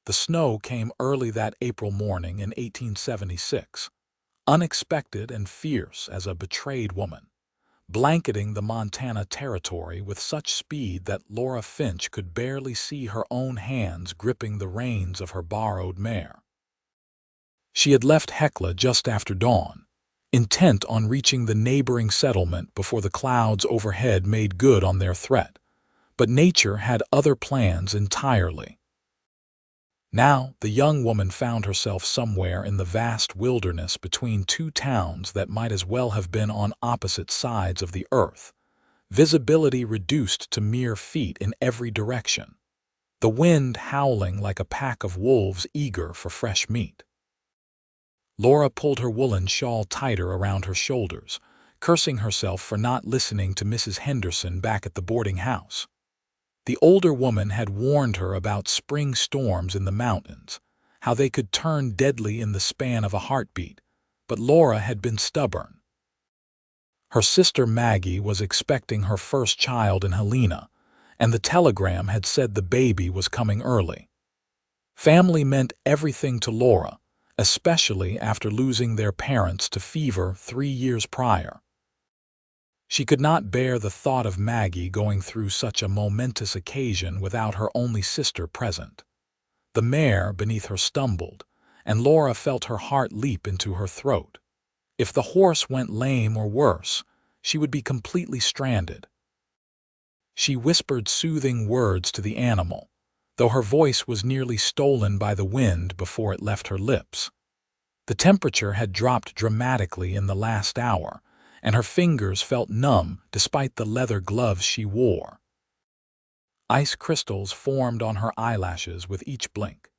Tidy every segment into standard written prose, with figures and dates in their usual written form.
The snow came early that April morning in 1876, unexpected and fierce as a betrayed woman, blanketing the Montana territory with such speed that Laura Finch could barely see her own hands gripping the reins of her borrowed mare. She had left Hecla just after dawn, intent on reaching the neighboring settlement before the clouds overhead made good on their threat, but nature had other plans entirely. Now, the young woman found herself somewhere in the vast wilderness between two towns that might as well have been on opposite sides of the earth, visibility reduced to mere feet in every direction, the wind howling like a pack of wolves eager for fresh meat. Laura pulled her woolen shawl tighter around her shoulders, cursing herself for not listening to Mrs. Henderson back at the boarding house. The older woman had warned her about spring storms in the mountains, how they could turn deadly in the span of a heartbeat, but Laura had been stubborn. Her sister Maggie was expecting her first child in Helena, and the telegram had said the baby was coming early. Family meant everything to Laura, especially after losing their parents to fever 3 years prior. She could not bear the thought of Maggie going through such a momentous occasion without her only sister present. The mare beneath her stumbled, and Laura felt her heart leap into her throat. If the horse went lame or worse, she would be completely stranded. She whispered soothing words to the animal, though her voice was nearly stolen by the wind before it left her lips. The temperature had dropped dramatically in the last hour, and her fingers felt numb despite the leather gloves she wore. Ice crystals formed on her eyelashes with each blink,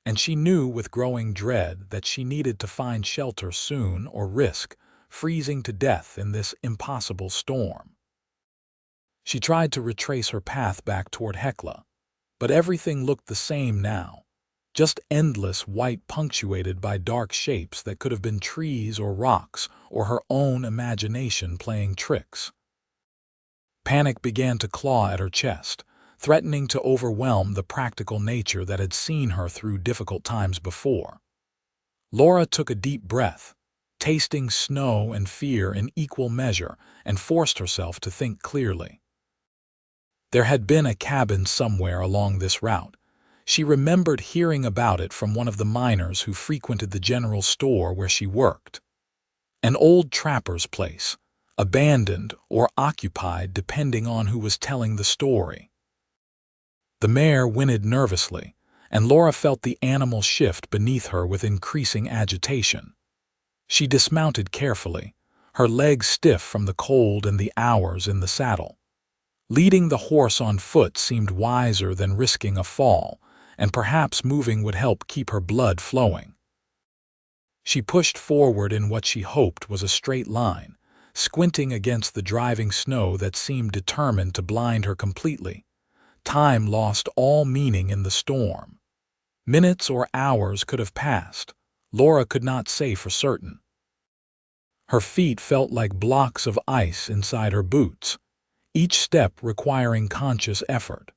and she knew with growing dread that she needed to find shelter soon or risk freezing to death in this impossible storm. She tried to retrace her path back toward Hecla, but everything looked the same now, just endless white punctuated by dark shapes that could have been trees or rocks or her own imagination playing tricks. Panic began to claw at her chest, threatening to overwhelm the practical nature that had seen her through difficult times before. Laura took a deep breath, tasting snow and fear in equal measure, and forced herself to think clearly. There had been a cabin somewhere along this route. She remembered hearing about it from one of the miners who frequented the general store where she worked. An old trapper's place, abandoned or occupied depending on who was telling the story. The mare whinnied nervously, and Laura felt the animal shift beneath her with increasing agitation. She dismounted carefully, her legs stiff from the cold and the hours in the saddle. Leading the horse on foot seemed wiser than risking a fall, and perhaps moving would help keep her blood flowing. She pushed forward in what she hoped was a straight line, squinting against the driving snow that seemed determined to blind her completely. Time lost all meaning in the storm. Minutes or hours could have passed. Laura could not say for certain. Her feet felt like blocks of ice inside her boots, each step requiring conscious effort.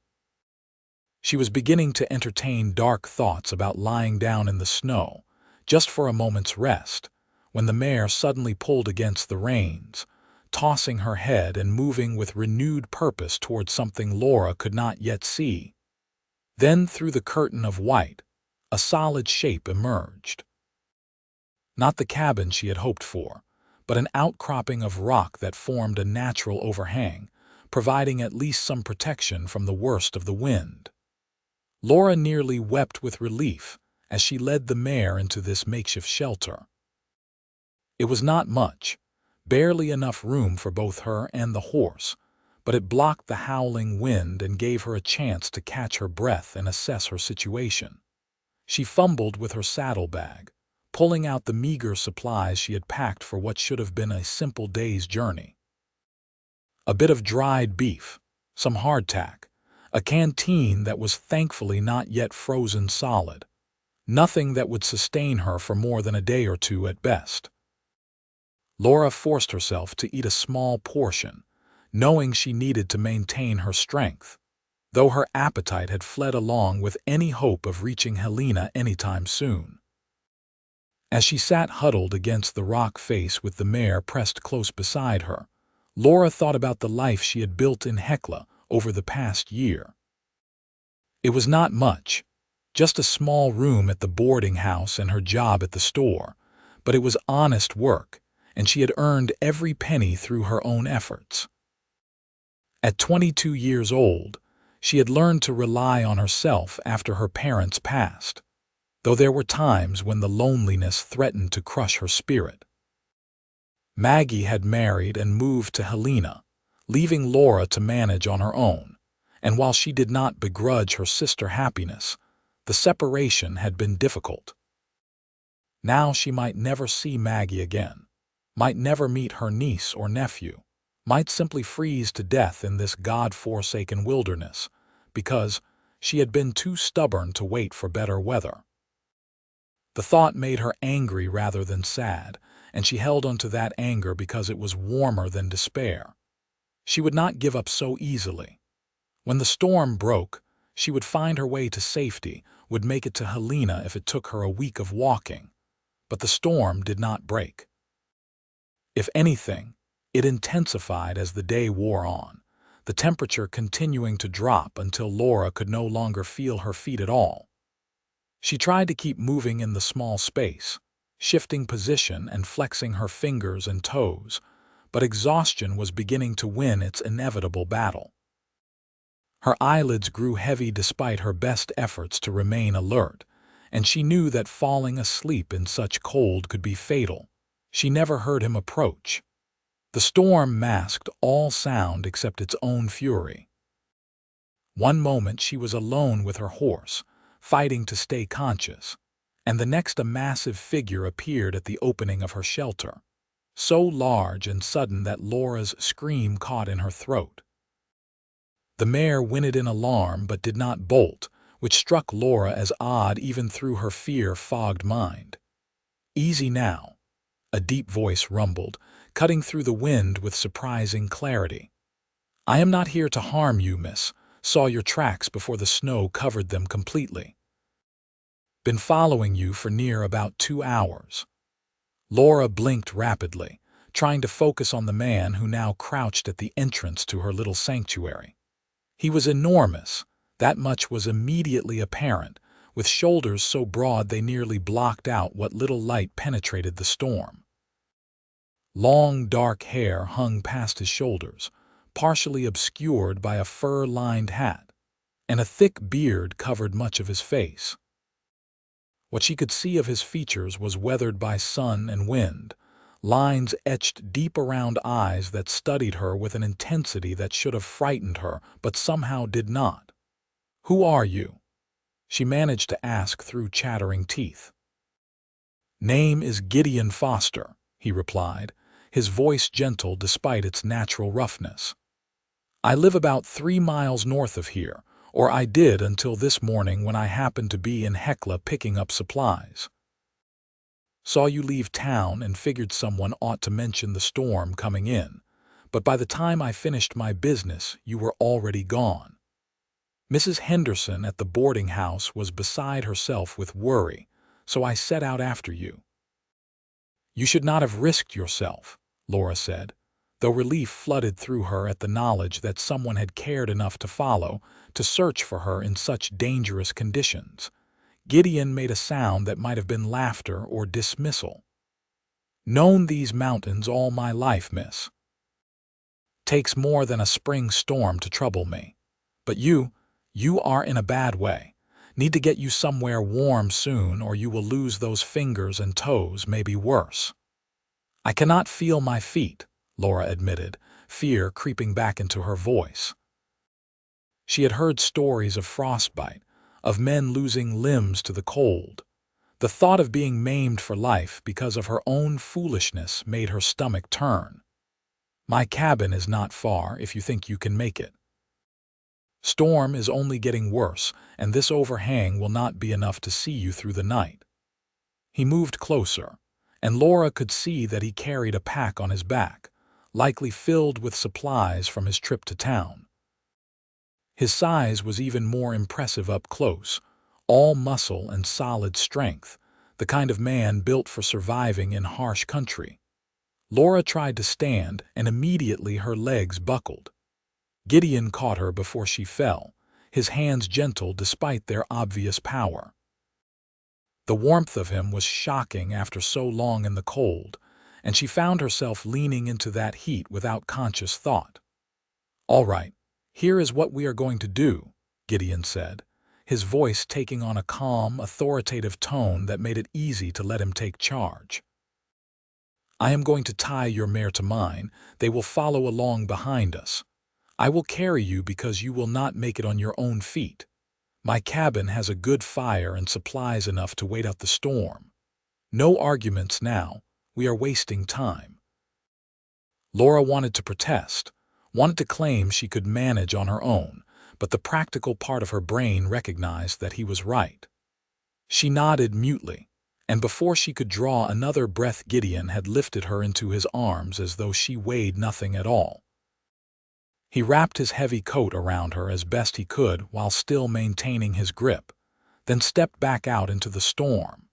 She was beginning to entertain dark thoughts about lying down in the snow, just for a moment's rest, when the mare suddenly pulled against the reins, tossing her head and moving with renewed purpose toward something Laura could not yet see. Then, through the curtain of white, a solid shape emerged. Not the cabin she had hoped for, but an outcropping of rock that formed a natural overhang, providing at least some protection from the worst of the wind. Laura nearly wept with relief as she led the mare into this makeshift shelter. It was not much, barely enough room for both her and the horse, but it blocked the howling wind and gave her a chance to catch her breath and assess her situation. She fumbled with her saddlebag, pulling out the meager supplies she had packed for what should have been a simple day's journey. A bit of dried beef, some hardtack, a canteen that was thankfully not yet frozen solid. Nothing that would sustain her for more than a day or two at best. Laura forced herself to eat a small portion, knowing she needed to maintain her strength. though her appetite had fled along with any hope of reaching Helena anytime soon. As she sat huddled against the rock face with the mare pressed close beside her, Laura thought about the life she had built in Hecla over the past year. It was not much, just a small room at the boarding house and her job at the store, but it was honest work, and she had earned every penny through her own efforts. At 22 years old, she had learned to rely on herself after her parents passed, though there were times when the loneliness threatened to crush her spirit. Maggie had married and moved to Helena, leaving Laura to manage on her own, and while she did not begrudge her sister happiness, the separation had been difficult. Now she might never see Maggie again, might never meet her niece or nephew, might simply freeze to death in this God-forsaken wilderness, because she had been too stubborn to wait for better weather. The thought made her angry rather than sad, and she held onto that anger because it was warmer than despair. She would not give up so easily. When the storm broke, she would find her way to safety, would make it to Helena if it took her a week of walking. But the storm did not break. If anything, it intensified as the day wore on, the temperature continuing to drop until Laura could no longer feel her feet at all. She tried to keep moving in the small space, shifting position and flexing her fingers and toes, but exhaustion was beginning to win its inevitable battle. Her eyelids grew heavy despite her best efforts to remain alert, and she knew that falling asleep in such cold could be fatal. She never heard him approach. The storm masked all sound except its own fury. One moment she was alone with her horse, fighting to stay conscious, and the next a massive figure appeared at the opening of her shelter, so large and sudden that Laura's scream caught in her throat. The mare whinnied in alarm but did not bolt, which struck Laura as odd even through her fear-fogged mind. "Easy now," a deep voice rumbled, cutting through the wind with surprising clarity. "I am not here to harm you, miss. Saw your tracks before the snow covered them completely. Been following you for near about 2 hours." Laura blinked rapidly, trying to focus on the man who now crouched at the entrance to her little sanctuary. He was enormous, that much was immediately apparent, with shoulders so broad they nearly blocked out what little light penetrated the storm. Long, dark hair hung past his shoulders, partially obscured by a fur-lined hat, and a thick beard covered much of his face. What she could see of his features was weathered by sun and wind, lines etched deep around eyes that studied her with an intensity that should have frightened her, but somehow did not. "Who are you?" she managed to ask through chattering teeth. "Name is Gideon Foster," he replied, his voice gentle despite its natural roughness. "I live about 3 miles north of here, or I did until this morning when I happened to be in Hecla picking up supplies. Saw you leave town and figured someone ought to mention the storm coming in, but by the time I finished my business, you were already gone. Mrs. Henderson at the boarding house was beside herself with worry, so I set out after you." "You should not have risked yourself," Laura said, though relief flooded through her at the knowledge that someone had cared enough to follow, to search for her in such dangerous conditions. Gideon made a sound that might have been laughter or dismissal. "Known these mountains all my life, miss. Takes more than a spring storm to trouble me. But you are in a bad way. Need to get you somewhere warm soon or you will lose those fingers and toes, maybe worse." "I cannot feel my feet," Laura admitted, fear creeping back into her voice. She had heard stories of frostbite, of men losing limbs to the cold. The thought of being maimed for life because of her own foolishness made her stomach turn. "My cabin is not far if you think you can make it. Storm is only getting worse, and this overhang will not be enough to see you through the night." He moved closer, and Laura could see that he carried a pack on his back, likely filled with supplies from his trip to town. His size was even more impressive up close, all muscle and solid strength, the kind of man built for surviving in harsh country. Laura tried to stand, and immediately her legs buckled. Gideon caught her before she fell, his hands gentle despite their obvious power. The warmth of him was shocking after so long in the cold, and she found herself leaning into that heat without conscious thought. "All right, here is what we are going to do," Gideon said, his voice taking on a calm, authoritative tone that made it easy to let him take charge. "I am going to tie your mare to mine. They will follow along behind us. I will carry you because you will not make it on your own feet. My cabin has a good fire and supplies enough to wait out the storm. No arguments now. We are wasting time." Laura wanted to protest, wanted to claim she could manage on her own, but the practical part of her brain recognized that he was right. She nodded mutely, and before she could draw another breath, Gideon had lifted her into his arms as though she weighed nothing at all. He wrapped his heavy coat around her as best he could while still maintaining his grip, then stepped back out into the storm.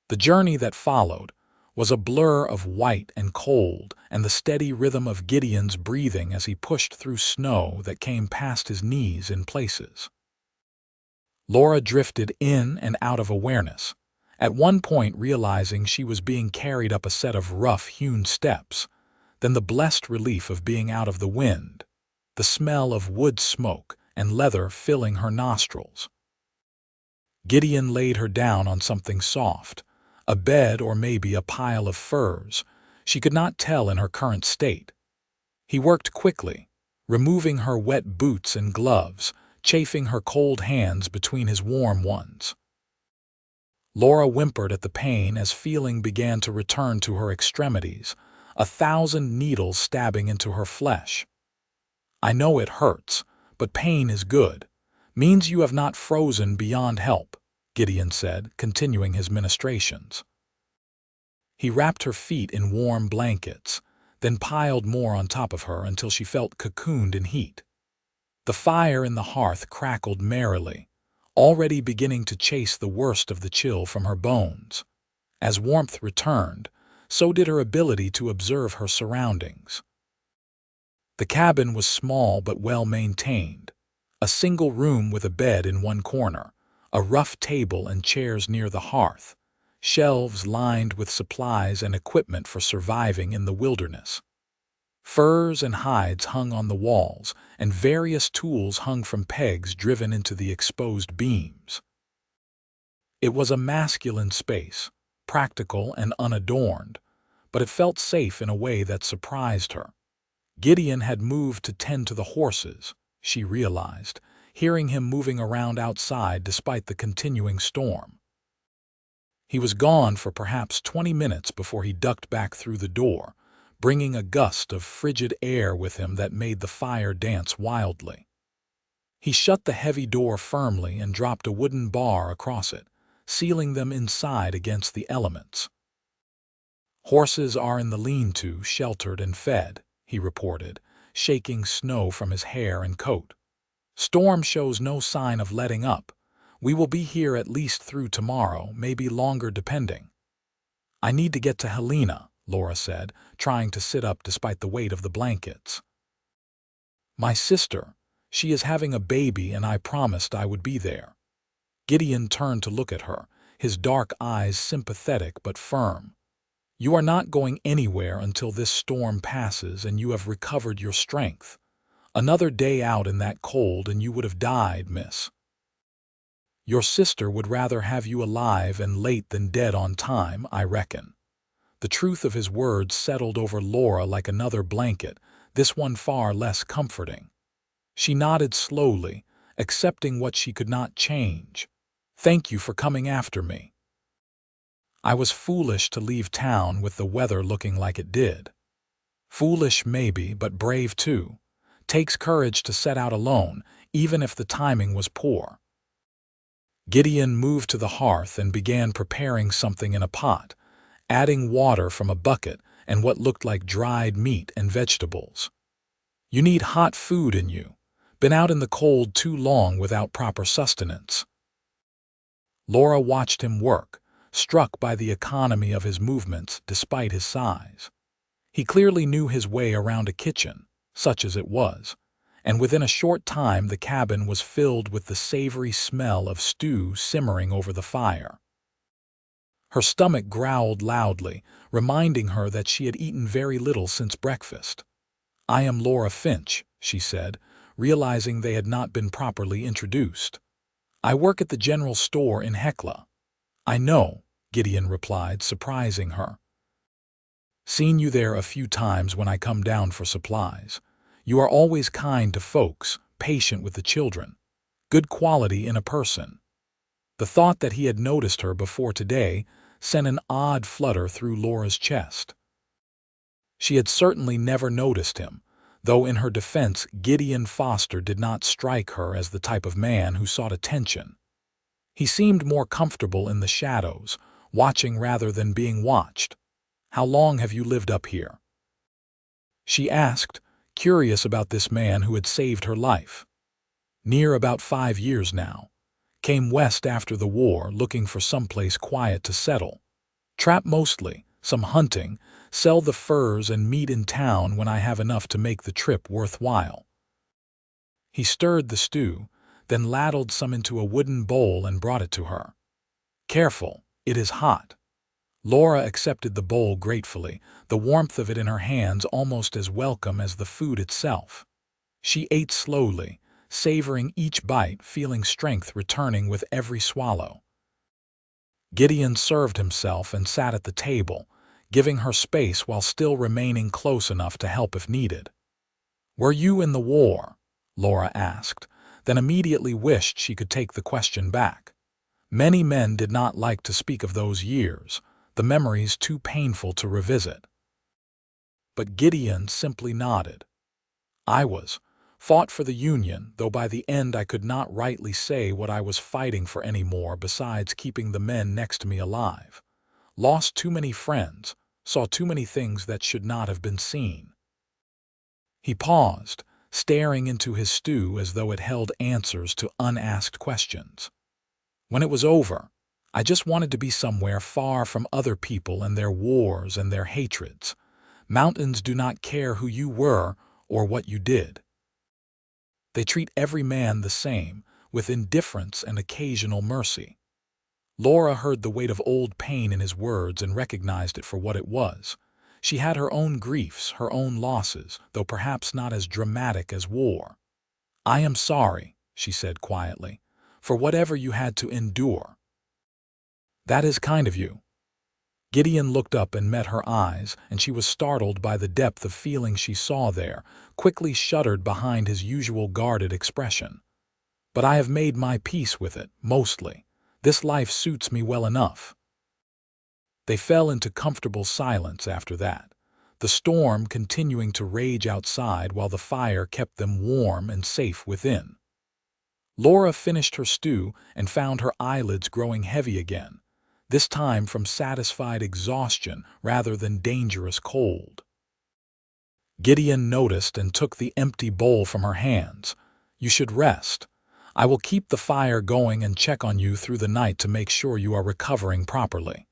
The journey that followed was a blur of white and cold and the steady rhythm of Gideon's breathing as he pushed through snow that came past his knees in places. Laura drifted in and out of awareness, at one point realizing she was being carried up a set of rough-hewn steps, then the blessed relief of being out of the wind, the smell of wood smoke and leather filling her nostrils. Gideon laid her down on something soft, a bed or maybe a pile of furs. She could not tell in her current state. He worked quickly, removing her wet boots and gloves, chafing her cold hands between his warm ones. Laura whimpered at the pain as feeling began to return to her extremities, 1,000 needles stabbing into her flesh. "I know it hurts, but pain is good. Means you have not frozen beyond help," Gideon said, continuing his ministrations. He wrapped her feet in warm blankets, then piled more on top of her until she felt cocooned in heat. The fire in the hearth crackled merrily, already beginning to chase the worst of the chill from her bones. As warmth returned, so did her ability to observe her surroundings. The cabin was small but well maintained, a single room with a bed in one corner, a rough table and chairs near the hearth, shelves lined with supplies and equipment for surviving in the wilderness. Furs and hides hung on the walls, and various tools hung from pegs driven into the exposed beams. It was a masculine space, practical and unadorned, but it felt safe in a way that surprised her. Gideon had moved to tend to the horses, she realized, hearing him moving around outside despite the continuing storm. He was gone for perhaps 20 minutes before he ducked back through the door, bringing a gust of frigid air with him that made the fire dance wildly. He shut the heavy door firmly and dropped a wooden bar across it, sealing them inside against the elements. "Horses are in the lean-to, sheltered and fed," he reported, shaking snow from his hair and coat. "Storm shows no sign of letting up. We will be here at least through tomorrow, maybe longer depending." "I need to get to Helena," Laura said, trying to sit up despite the weight of the blankets. "My sister, she is having a baby and I promised I would be there." Gideon turned to look at her, his dark eyes sympathetic but firm. "You are not going anywhere until this storm passes and you have recovered your strength. Another day out in that cold and you would have died, miss. Your sister would rather have you alive and late than dead on time, I reckon." The truth of his words settled over Laura like another blanket, this one far less comforting. She nodded slowly, accepting what she could not change. "Thank you for coming after me. I was foolish to leave town with the weather looking like it did." "Foolish maybe, but brave too. Takes courage to set out alone, even if the timing was poor." Gideon moved to the hearth and began preparing something in a pot, adding water from a bucket and what looked like dried meat and vegetables. "You need hot food in you. Been out in the cold too long without proper sustenance. Laura watched him work, struck by the economy of his movements despite his size. He clearly knew his way around a kitchen, such as it was, and within a short time the cabin was filled with the savory smell of stew simmering over the fire. Her stomach growled loudly, reminding her that she had eaten very little since breakfast. "I am Laura Finch," she said, realizing they had not been properly introduced. "I work at the general store in Hecla." "I know," Gideon replied, surprising her. "Seen you there a few times when I come down for supplies. You are always kind to folks, patient with the children. Good quality in a person." The thought that he had noticed her before today sent an odd flutter through Laura's chest. She had certainly never noticed him, though in her defense Gideon Foster did not strike her as the type of man who sought attention. He seemed more comfortable in the shadows, watching rather than being watched. "How long have you lived up here?" she asked, curious about this man who had saved her life. "Near about 5 years now. Came west after the war, looking for someplace quiet to settle. Trap mostly, some hunting, sell the furs and meet in town when I have enough to make the trip worthwhile." He stirred the stew, then ladled some into a wooden bowl and brought it to her. "Careful, it is hot." Laura accepted the bowl gratefully, the warmth of it in her hands almost as welcome as the food itself. She ate slowly, savoring each bite, feeling strength returning with every swallow. Gideon served himself and sat at the table, giving her space while still remaining close enough to help if needed. "Were you in the war?" Laura asked, then immediately wished she could take the question back. Many men did not like to speak of those years, the memories too painful to revisit. But Gideon simply nodded. "I was. Fought for the Union, though by the end I could not rightly say what I was fighting for anymore besides keeping the men next to me alive. Lost too many friends, saw too many things that should not have been seen." He paused, staring into his stew as though it held answers to unasked questions. "When it was over, I just wanted to be somewhere far from other people and their wars and their hatreds. Mountains do not care who you were or what you did. They treat every man the same, with indifference and occasional mercy." Laura heard the weight of old pain in his words and recognized it for what it was. She had her own griefs, her own losses, though perhaps not as dramatic as war. "I am sorry," she said quietly, "for whatever you had to endure." "That is kind of you." Gideon looked up and met her eyes, and she was startled by the depth of feeling she saw there, quickly shuddered behind his usual guarded expression. "But I have made my peace with it, mostly. This life suits me well enough." They fell into comfortable silence after that, the storm continuing to rage outside while the fire kept them warm and safe within. Laura finished her stew and found her eyelids growing heavy again, this time from satisfied exhaustion rather than dangerous cold. Gideon noticed and took the empty bowl from her hands. "You should rest. I will keep the fire going and check on you through the night to make sure you are recovering properly."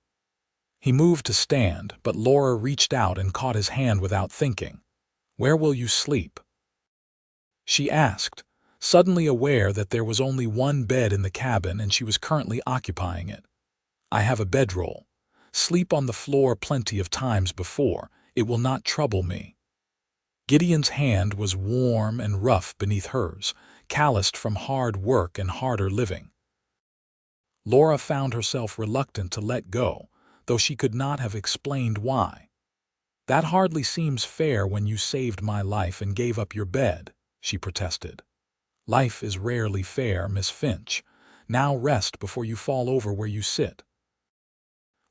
He moved to stand, but Laura reached out and caught his hand without thinking. "Where will you sleep?" she asked, suddenly aware that there was only one bed in the cabin and she was currently occupying it. "I have a bedroll. Sleep on the floor plenty of times before. It will not trouble me." Gideon's hand was warm and rough beneath hers, calloused from hard work and harder living. Laura found herself reluctant to let go, though she could not have explained why. "That hardly seems fair when you saved my life and gave up your bed," she protested. "Life is rarely fair, Miss Finch. Now rest before you fall over where you sit.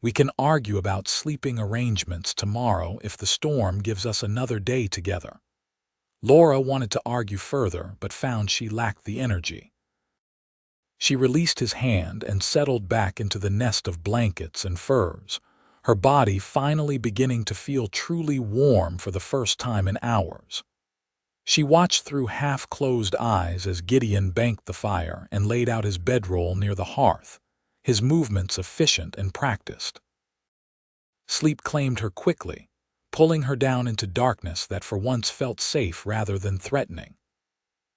We can argue about sleeping arrangements tomorrow if the storm gives us another day together." Laura wanted to argue further, but found she lacked the energy. She released his hand and settled back into the nest of blankets and furs, her body finally beginning to feel truly warm for the first time in hours. She watched through half-closed eyes as Gideon banked the fire and laid out his bedroll near the hearth, his movements efficient and practiced. Sleep claimed her quickly, pulling her down into darkness that for once felt safe rather than threatening.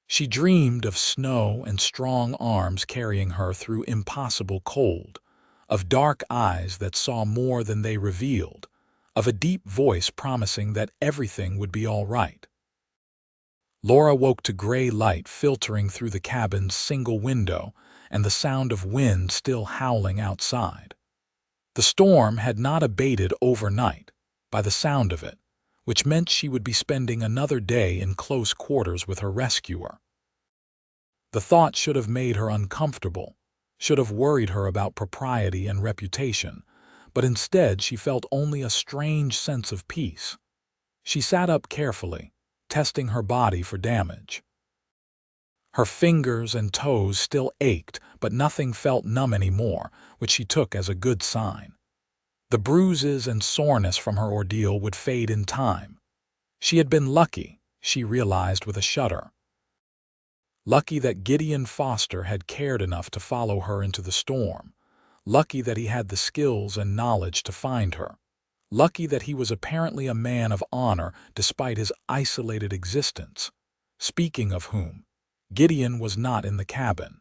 She dreamed of snow and strong arms carrying her through impossible cold, of dark eyes that saw more than they revealed, of a deep voice promising that everything would be all right. Laura woke to gray light filtering through the cabin's single window and the sound of wind still howling outside. The storm had not abated overnight, by the sound of it, which meant she would be spending another day in close quarters with her rescuer. The thought should have made her uncomfortable, should have worried her about propriety and reputation, but instead she felt only a strange sense of peace. She sat up carefully, testing her body for damage. Her fingers and toes still ached, but nothing felt numb anymore, which she took as a good sign. The bruises and soreness from her ordeal would fade in time. She had been lucky, she realized with a shudder. Lucky that Gideon Foster had cared enough to follow her into the storm. Lucky that he had the skills and knowledge to find her. Lucky that he was apparently a man of honor despite his isolated existence. Speaking of whom, Gideon was not in the cabin.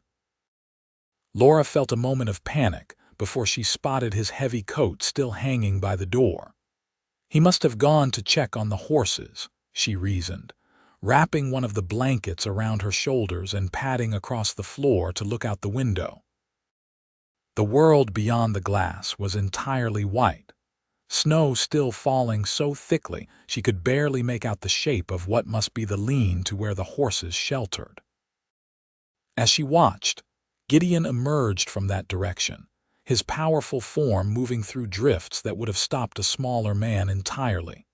Laura felt a moment of panic before she spotted his heavy coat still hanging by the door. He must have gone to check on the horses, she reasoned, wrapping one of the blankets around her shoulders and padding across the floor to look out the window. The world beyond the glass was entirely white, snow still falling so thickly she could barely make out the shape of what must be the lean to where the horses sheltered. As she watched, Gideon emerged from that direction, his powerful form moving through drifts that would have stopped a smaller man entirely.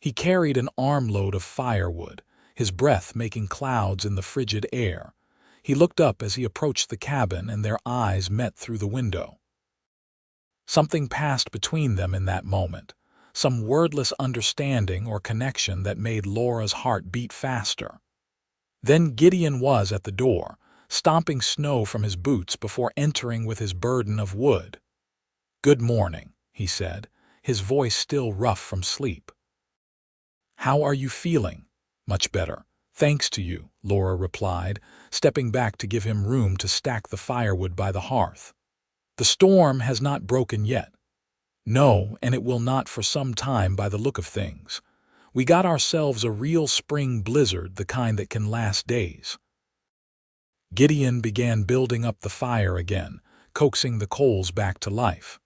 He carried an armload of firewood, his breath making clouds in the frigid air. He looked up as he approached the cabin and their eyes met through the window. Something passed between them in that moment, some wordless understanding or connection that made Laura's heart beat faster. Then Gideon was at the door, stomping snow from his boots before entering with his burden of wood. "Good morning," he said, his voice still rough from sleep. "How are you feeling?" "Much better, thanks to you," Laura replied, stepping back to give him room to stack the firewood by the hearth. "The storm has not broken yet." "No, and it will not for some time by the look of things. We got ourselves a real spring blizzard, the kind that can last days." Gideon began building up the fire again, coaxing the coals back to life.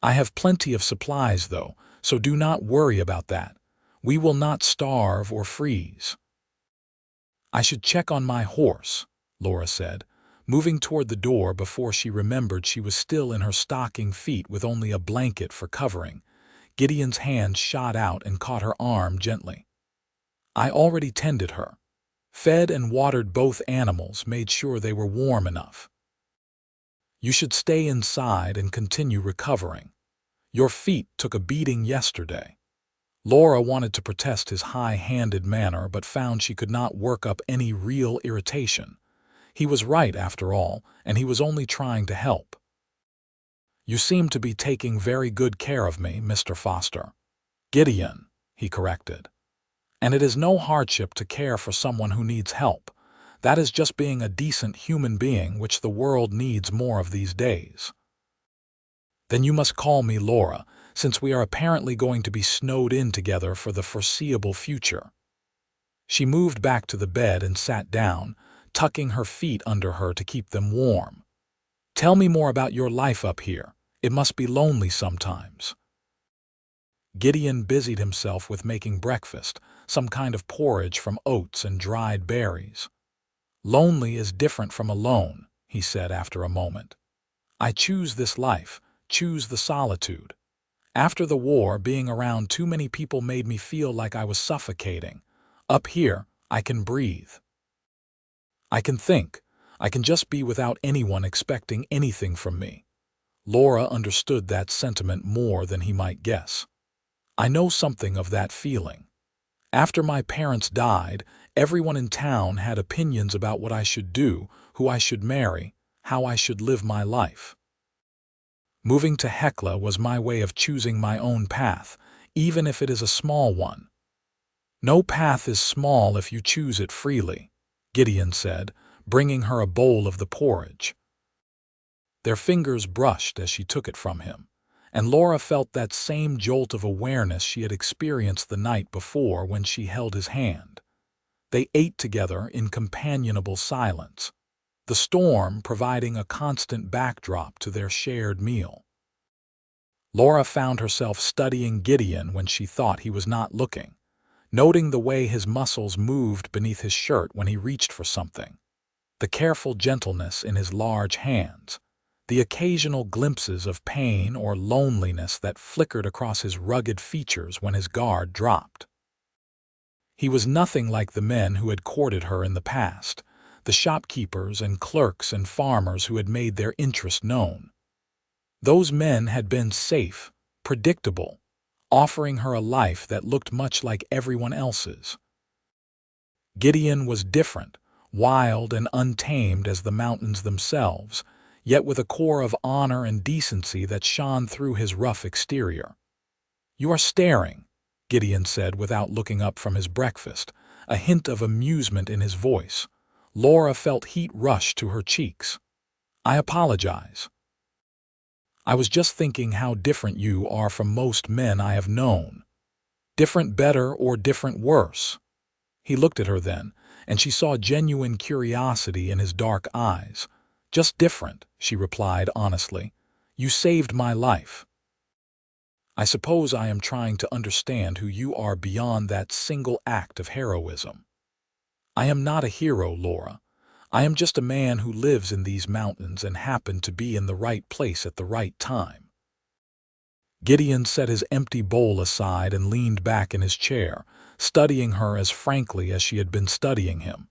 "I have plenty of supplies, though, so do not worry about that. We will not starve or freeze." "I should check on my horse," Laura said, moving toward the door before she remembered she was still in her stocking feet with only a blanket for covering. Gideon's hand shot out and caught her arm gently. "I already tended her. Fed and watered both animals, made sure they were warm enough. You should stay inside and continue recovering. Your feet took a beating yesterday." Laura wanted to protest his high-handed manner but found she could not work up any real irritation. He was right after all, and he was only trying to help. "You seem to be taking very good care of me, Mr. Foster." "Gideon," he corrected. "And it is no hardship to care for someone who needs help. That is just being a decent human being, which the world needs more of these days." "Then you must call me Laura, since we are apparently going to be snowed in together for the foreseeable future." She moved back to the bed and sat down, tucking her feet under her to keep them warm. "Tell me more about your life up here. It must be lonely sometimes." Gideon busied himself with making breakfast, some kind of porridge from oats and dried berries. "Lonely is different from alone," he said after a moment. "I choose this life, choose the solitude. After the war, being around too many people made me feel like I was suffocating. Up here, I can breathe. I can think. I can just be without anyone expecting anything from me." Laura understood that sentiment more than he might guess. "I know something of that feeling." After my parents died, everyone in town had opinions about what I should do, who I should marry, how I should live my life. Moving to Hekla was my way of choosing my own path, even if it is a small one. No path is small if you choose it freely, Gideon said, bringing her a bowl of the porridge. Their fingers brushed as she took it from him, and Laura felt that same jolt of awareness she had experienced the night before when she held his hand. They ate together in companionable silence, the storm providing a constant backdrop to their shared meal. Laura found herself studying Gideon when she thought he was not looking, noting the way his muscles moved beneath his shirt when he reached for something, the careful gentleness in his large hands, the occasional glimpses of pain or loneliness that flickered across his rugged features when his guard dropped. He was nothing like the men who had courted her in the past, the shopkeepers and clerks and farmers who had made their interest known. Those men had been safe, predictable, offering her a life that looked much like everyone else's. Gideon was different, wild and untamed as the mountains themselves, yet with a core of honor and decency that shone through his rough exterior. "You are staring," Gideon said without looking up from his breakfast, a hint of amusement in his voice. Laura felt heat rush to her cheeks. "I apologize. I was just thinking how different you are from most men I have known. Different better or different worse?" He looked at her then, and she saw genuine curiosity in his dark eyes. "Just different," she replied honestly. "You saved my life. I suppose I am trying to understand who you are beyond that single act of heroism." "I am not a hero, Laura. I am just a man who lives in these mountains and happened to be in the right place at the right time." Gideon set his empty bowl aside and leaned back in his chair, studying her as frankly as she had been studying him.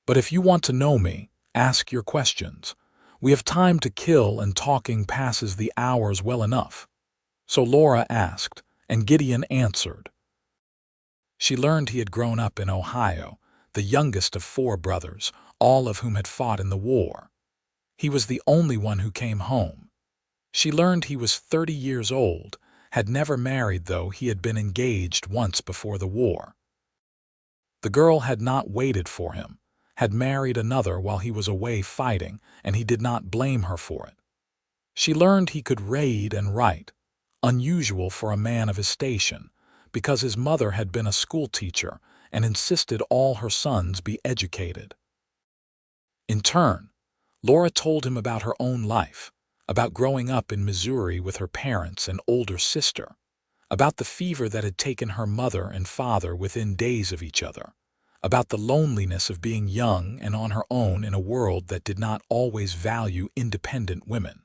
"But if you want to know me, ask your questions. We have time to kill and talking passes the hours well enough." So Laura asked, and Gideon answered. She learned he had grown up in Ohio, the youngest of 4 brothers, all of whom had fought in the war. He was the only one who came home. She learned he was 30 years old, had never married though he had been engaged once before the war. The girl had not waited for him, had married another while he was away fighting, and he did not blame her for it. She learned he could read and write, unusual for a man of his station, because his mother had been a schoolteacher and insisted all her sons be educated. In turn, Laura told him about her own life, about growing up in Missouri with her parents and older sister, about the fever that had taken her mother and father within days of each other, about the loneliness of being young and on her own in a world that did not always value independent women.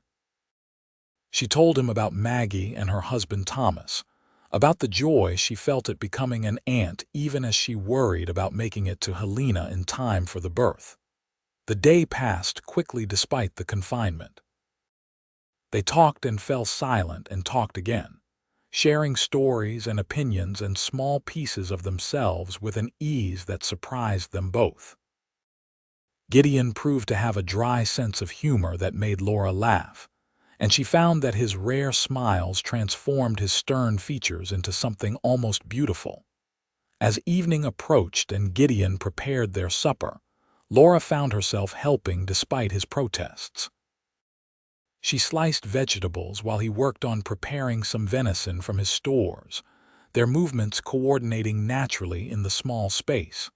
She told him about Maggie and her husband Thomas, about the joy she felt at becoming an aunt even as she worried about making it to Helena in time for the birth. The day passed quickly despite the confinement. They talked and fell silent and talked again, sharing stories and opinions and small pieces of themselves with an ease that surprised them both. Gideon proved to have a dry sense of humor that made Laura laugh, and she found that his rare smiles transformed his stern features into something almost beautiful. As evening approached and Gideon prepared their supper, Laura found herself helping despite his protests. She sliced vegetables while he worked on preparing some venison from his stores, their movements coordinating naturally in the small space.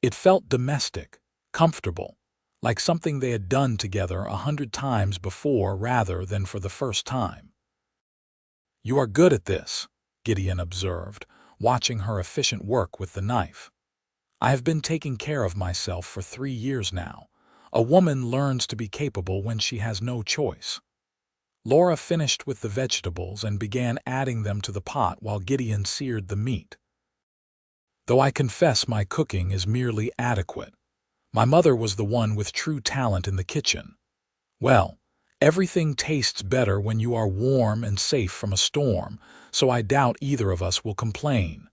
It felt domestic, comfortable, like something they had done together 100 times before rather than for the first time. "You are good at this," Gideon observed, watching her efficient work with the knife. "I have been taking care of myself for 3 years now. A woman learns to be capable when she has no choice." Laura finished with the vegetables and began adding them to the pot while Gideon seared the meat. "Though I confess my cooking is merely adequate. My mother was the one with true talent in the kitchen. Well, everything tastes better when you are warm and safe from a storm, so I doubt either of us will complain."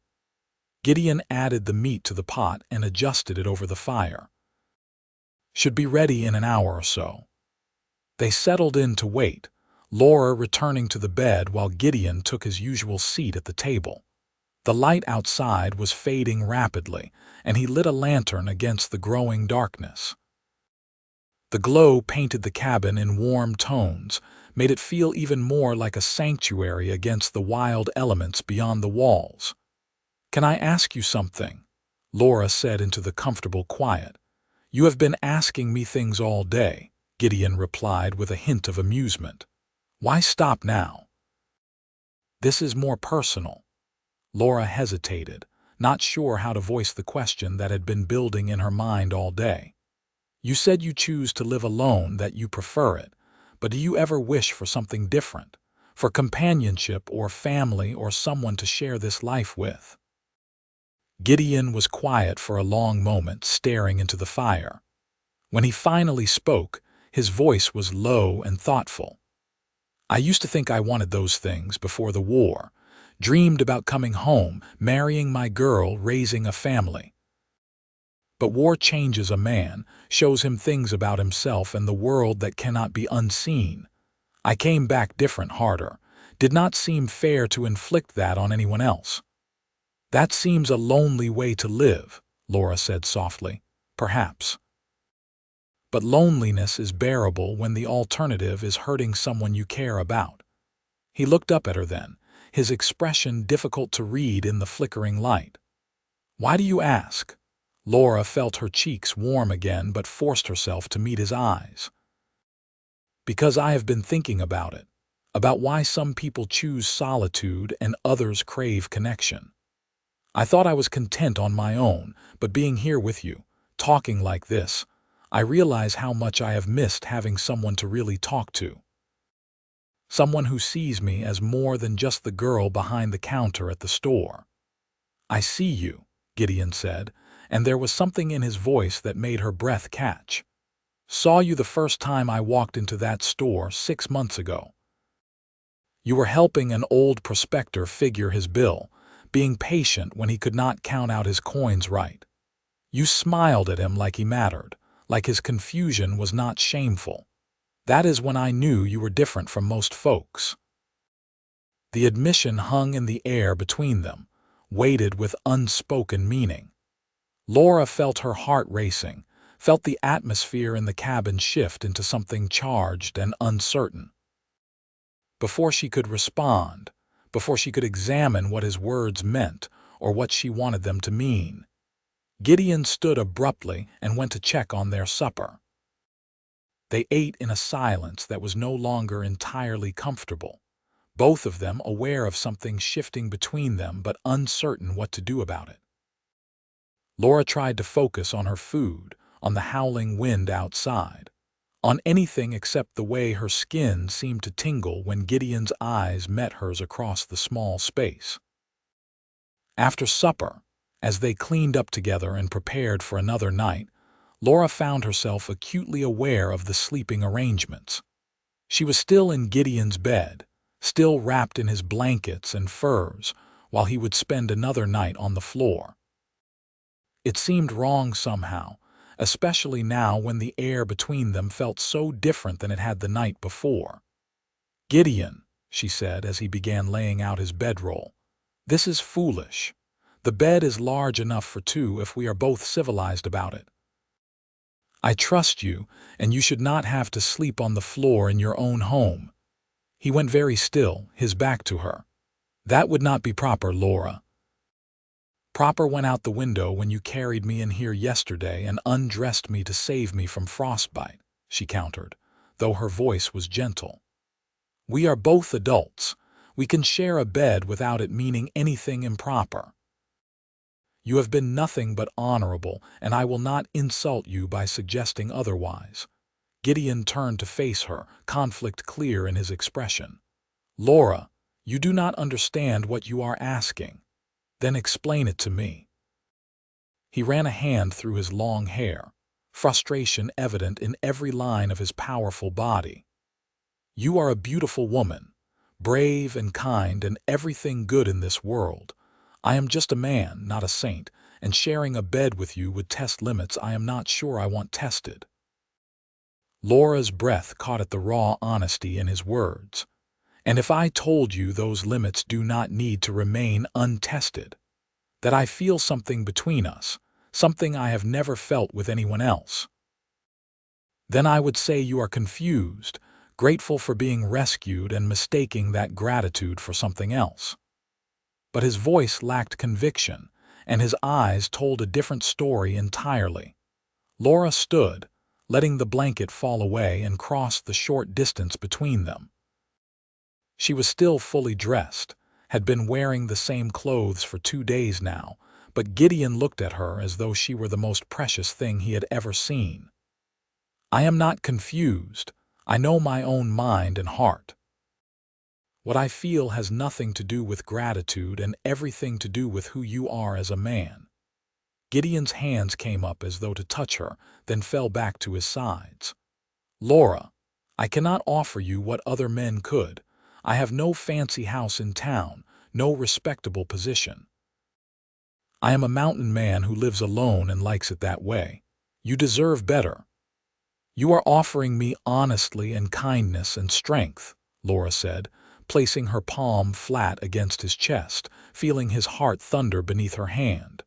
Gideon added the meat to the pot and adjusted it over the fire. "Should be ready in an hour or so." They settled in to wait, Laura returning to the bed while Gideon took his usual seat at the table. The light outside was fading rapidly, and he lit a lantern against the growing darkness. The glow painted the cabin in warm tones, made it feel even more like a sanctuary against the wild elements beyond the walls. "Can I ask you something?" Laura said into the comfortable quiet. "You have been asking me things all day," Gideon replied with a hint of amusement. "Why stop now?" "This is more personal." Laura hesitated, not sure how to voice the question that had been building in her mind all day. "You said you choose to live alone, that you prefer it, but do you ever wish for something different, for companionship or family or someone to share this life with?" Gideon was quiet for a long moment, staring into the fire. When he finally spoke, his voice was low and thoughtful. "I used to think I wanted those things before the war, dreamed about coming home, marrying my girl, raising a family. But war changes a man, shows him things about himself and the world that cannot be unseen. I came back different, harder. Did not seem fair to inflict that on anyone else." "That seems a lonely way to live," Laura said softly. "Perhaps. But loneliness is bearable when the alternative is hurting someone you care about." He looked up at her then, his expression difficult to read in the flickering light. "Why do you ask?" Laura felt her cheeks warm again but forced herself to meet his eyes. "Because I have been thinking about it, about why some people choose solitude and others crave connection. I thought I was content on my own, but being here with you, talking like this, I realize how much I have missed having someone to really talk to. Someone who sees me as more than just the girl behind the counter at the store." "I see you," Gideon said, and there was something in his voice that made her breath catch. "Saw you the first time I walked into that store 6 months ago. You were helping an old prospector figure his bill, being patient when he could not count out his coins right. You smiled at him like he mattered, like his confusion was not shameful. That is when I knew you were different from most folks." The admission hung in the air between them, weighted with unspoken meaning. Laura felt her heart racing, felt the atmosphere in the cabin shift into something charged and uncertain. Before she could respond, before she could examine what his words meant or what she wanted them to mean, Gideon stood abruptly and went to check on their supper. They ate in a silence that was no longer entirely comfortable, both of them aware of something shifting between them but uncertain what to do about it. Laura tried to focus on her food, on the howling wind outside, on anything except the way her skin seemed to tingle when Gideon's eyes met hers across the small space. After supper, as they cleaned up together and prepared for another night, Laura found herself acutely aware of the sleeping arrangements. She was still in Gideon's bed, still wrapped in his blankets and furs, while he would spend another night on the floor. It seemed wrong somehow, especially now when the air between them felt so different than it had the night before. "Gideon," she said as he began laying out his bedroll, "this is foolish. The bed is large enough for two if we are both civilized about it. I trust you, and you should not have to sleep on the floor in your own home." He went very still, his back to her. "That would not be proper, Laura." "Proper went out the window when you carried me in here yesterday and undressed me to save me from frostbite," she countered, though her voice was gentle. "We are both adults. We can share a bed without it meaning anything improper. You have been nothing but honorable, and I will not insult you by suggesting otherwise." Gideon turned to face her, conflict clear in his expression. "Laura, you do not understand what you are asking. Then explain it to me." He ran a hand through his long hair, frustration evident in every line of his powerful body. "You are a beautiful woman, brave and kind and everything good in this world. I am just a man, not a saint, and sharing a bed with you would test limits I am not sure I want tested." Laura's breath caught at the raw honesty in his words. "And if I told you those limits do not need to remain untested, that I feel something between us, something I have never felt with anyone else, then I would say you are confused, grateful for being rescued and mistaking that gratitude for something else." But his voice lacked conviction, and his eyes told a different story entirely. Laura stood, letting the blanket fall away, and crossed the short distance between them. She was still fully dressed, had been wearing the same clothes for 2 days now, but Gideon looked at her as though she were the most precious thing he had ever seen. "I am not confused. I know my own mind and heart. What I feel has nothing to do with gratitude and everything to do with who you are as a man." Gideon's hands came up as though to touch her, then fell back to his sides. "Laura, I cannot offer you what other men could. I have no fancy house in town, no respectable position. I am a mountain man who lives alone and likes it that way. You deserve better." "You are offering me honestly and kindness and strength," Laura said, placing her palm flat against his chest, feeling his heart thunder beneath her hand.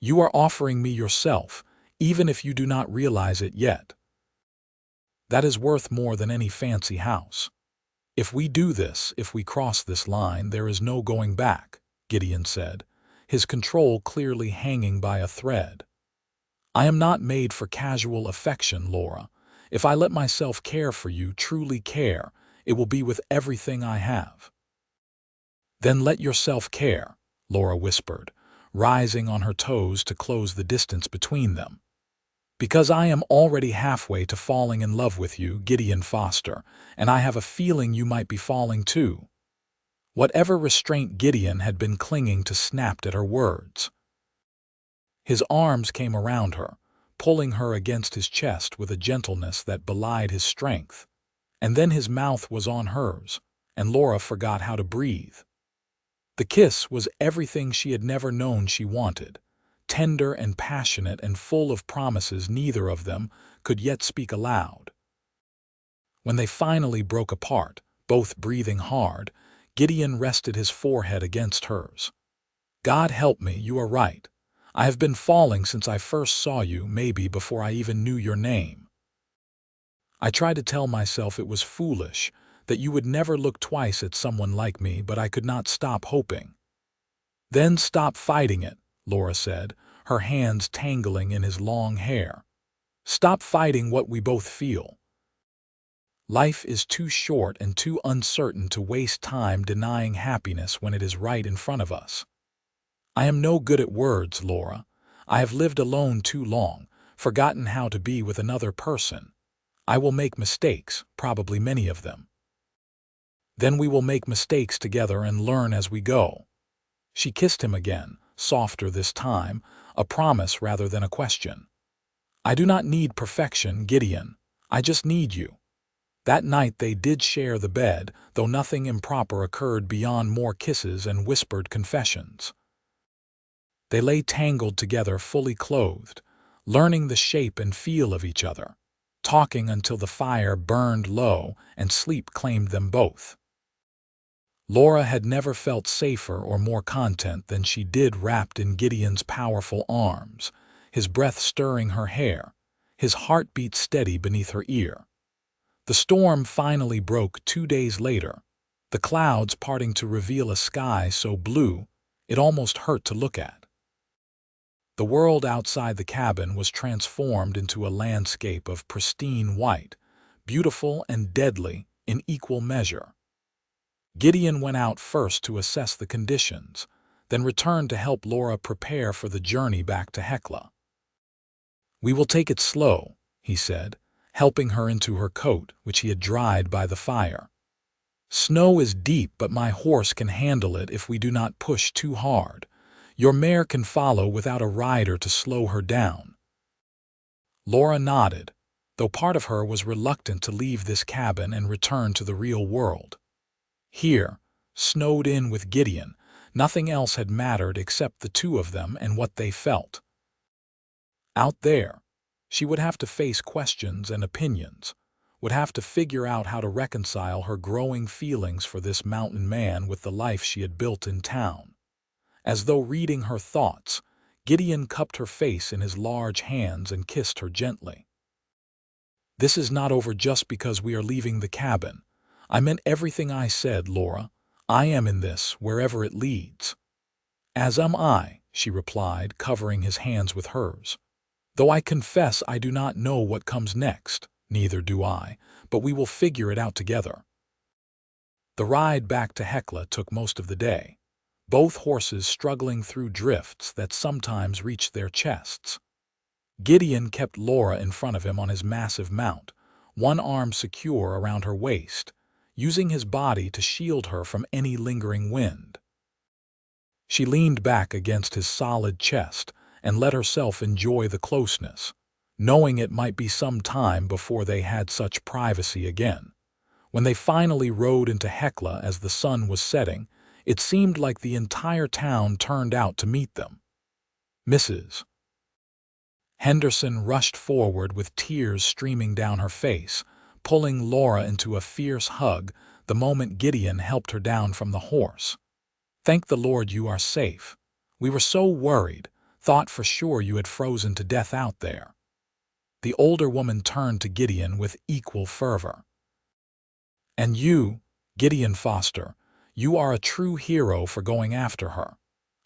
"You are offering me yourself, even if you do not realize it yet. That is worth more than any fancy house. If we do this, if we cross this line, there is no going back," Gideon said, his control clearly hanging by a thread. "I am not made for casual affection, Laura. If I let myself care for you, truly care, it will be with everything I have." "Then let yourself care," Laura whispered, rising on her toes to close the distance between them. "Because I am already halfway to falling in love with you, Gideon Foster, and I have a feeling you might be falling too." Whatever restraint Gideon had been clinging to snapped at her words. His arms came around her, pulling her against his chest with a gentleness that belied his strength. And then his mouth was on hers, and Laura forgot how to breathe. The kiss was everything she had never known she wanted, tender and passionate and full of promises neither of them could yet speak aloud. When they finally broke apart, both breathing hard, Gideon rested his forehead against hers. "God help me, you are right. I have been falling since I first saw you, maybe before I even knew your name. I tried to tell myself it was foolish, that you would never look twice at someone like me, but I could not stop hoping." "Then stop fighting it," Laura said, her hands tangling in his long hair. "Stop fighting what we both feel. Life is too short and too uncertain to waste time denying happiness when it is right in front of us. I am no good at words, Laura. I have lived alone too long, forgotten how to be with another person. I will make mistakes, probably many of them. Then we will make mistakes together and learn as we go." She kissed him again, softer this time, a promise rather than a question. "I do not need perfection, Gideon. I just need you." That night they did share the bed, though nothing improper occurred beyond more kisses and whispered confessions. They lay tangled together, fully clothed, learning the shape and feel of each other, talking until the fire burned low and sleep claimed them both. Laura had never felt safer or more content than she did wrapped in Gideon's powerful arms, his breath stirring her hair, his heartbeat steady beneath her ear. The storm finally broke 2 days later, the clouds parting to reveal a sky so blue it almost hurt to look at. The world outside the cabin was transformed into a landscape of pristine white, beautiful and deadly in equal measure. Gideon went out first to assess the conditions, then returned to help Laura prepare for the journey back to Hecla. "We will take it slow," he said, helping her into her coat, which he had dried by the fire. "Snow is deep, but my horse can handle it if we do not push too hard. Your mare can follow without a rider to slow her down." Laura nodded, though part of her was reluctant to leave this cabin and return to the real world. Here, snowed in with Gideon, Nothing else had mattered except the two of them and what they felt. Out there, she would have to face questions and opinions, would have to figure out how to reconcile her growing feelings for this mountain man with the life she had built in town. As though reading her thoughts, Gideon cupped her face in his large hands and kissed her gently. "This is not over just because we are leaving the cabin. I meant everything I said, Laura. I am in this, wherever it leads." "As am I," she replied, covering his hands with hers. "Though I confess I do not know what comes next, neither do I, but we will figure it out together." The ride back to Hecla took most of the day, both horses struggling through drifts that sometimes reached their chests. Gideon kept Laura in front of him on his massive mount, one arm secure around her waist, using his body to shield her from any lingering wind. She leaned back against his solid chest and let herself enjoy the closeness, knowing it might be some time before they had such privacy again. When they finally rode into Hecla as the sun was setting, it seemed like the entire town turned out to meet them. Mrs. Henderson rushed forward with tears streaming down her face, pulling Laura into a fierce hug the moment Gideon helped her down from the horse. "Thank the Lord you are safe. We were so worried, thought for sure you had frozen to death out there." The older woman turned to Gideon with equal fervor. "And you, Gideon Foster, you are a true hero for going after her.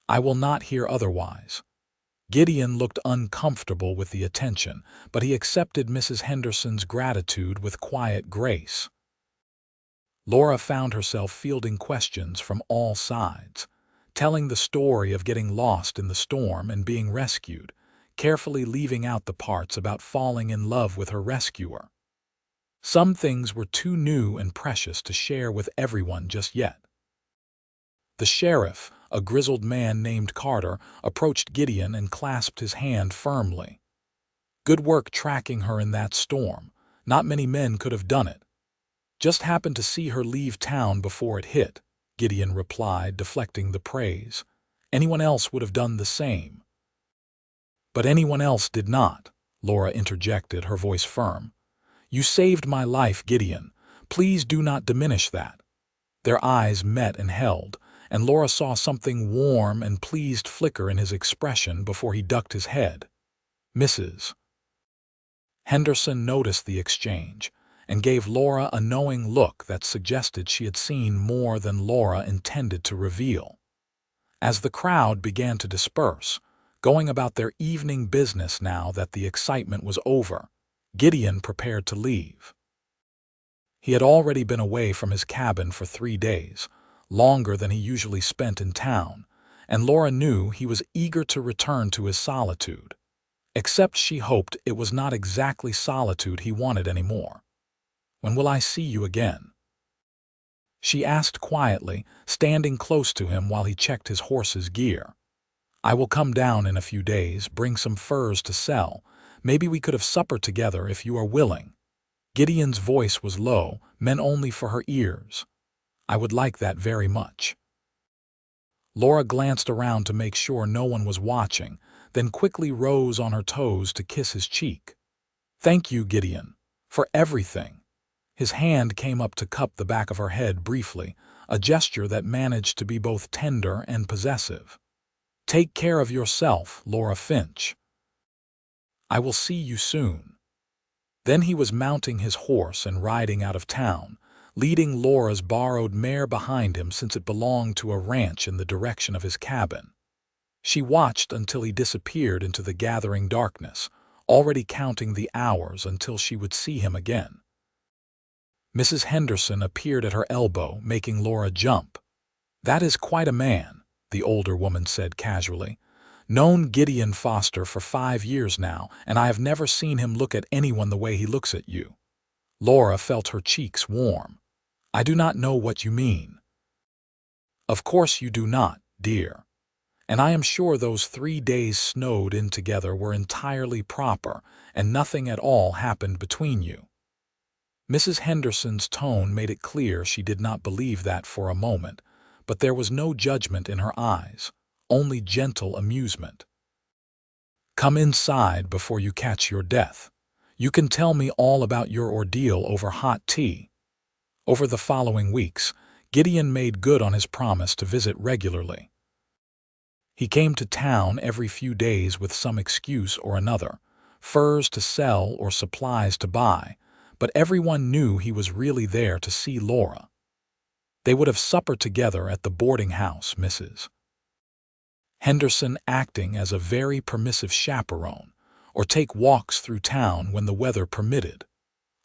I will not hear otherwise." Gideon looked uncomfortable with the attention, but he accepted Mrs. Henderson's gratitude with quiet grace. Laura found herself fielding questions from all sides, telling the story of getting lost in the storm and being rescued, carefully leaving out the parts about falling in love with her rescuer. Some things were too new and precious to share with everyone just yet. The sheriff, a grizzled man named Carter, approached Gideon and clasped his hand firmly. "Good work tracking her in that storm. Not many men could have done it." "Just happened to see her leave town before it hit," Gideon replied, deflecting the praise. "Anyone else would have done the same." "But anyone else did not," Laura interjected, her voice firm. "You saved my life, Gideon. Please do not diminish that." Their eyes met and held, and Laura saw something warm and pleased flicker in his expression before he ducked his head. Mrs. Henderson noticed the exchange and gave Laura a knowing look that suggested she had seen more than Laura intended to reveal. As the crowd began to disperse, going about their evening business now that the excitement was over, Gideon prepared to leave. He had already been away from his cabin for 3 days, longer than he usually spent in town, and Laura knew he was eager to return to his solitude. Except she hoped it was not exactly solitude he wanted anymore. "When will I see you again?" she asked quietly, standing close to him while he checked his horse's gear. "I will come down in a few days, bring some furs to sell. Maybe we could have supper together if you are willing." Gideon's voice was low, meant only for her ears. "I would like that very much." Laura glanced around to make sure no one was watching, then quickly rose on her toes to kiss his cheek. "Thank you, Gideon, for everything." His hand came up to cup the back of her head briefly, a gesture that managed to be both tender and possessive. "Take care of yourself, Laura Finch. I will see you soon." Then he was mounting his horse and riding out of town, leading Laura's borrowed mare behind him since it belonged to a ranch in the direction of his cabin. She watched until he disappeared into the gathering darkness, already counting the hours until she would see him again. Mrs. Henderson appeared at her elbow, making Laura jump. "That is quite a man," the older woman said casually. "Known Gideon Foster for 5 years now, and I have never seen him look at anyone the way he looks at you." Laura felt her cheeks warm. "I do not know what you mean." "Of course you do not, dear. And I am sure those 3 days snowed in together were entirely proper, and nothing at all happened between you." Mrs. Henderson's tone made it clear she did not believe that for a moment, but there was no judgment in her eyes, only gentle amusement. "Come inside before you catch your death. You can tell me all about your ordeal over hot tea." Over the following weeks, Gideon made good on his promise to visit regularly. He came to town every few days with some excuse or another, furs to sell or supplies to buy, but everyone knew he was really there to see Laura. They would have supper together at the boarding house, Mrs. Henderson acting as a very permissive chaperone, or take walks through town when the weather permitted.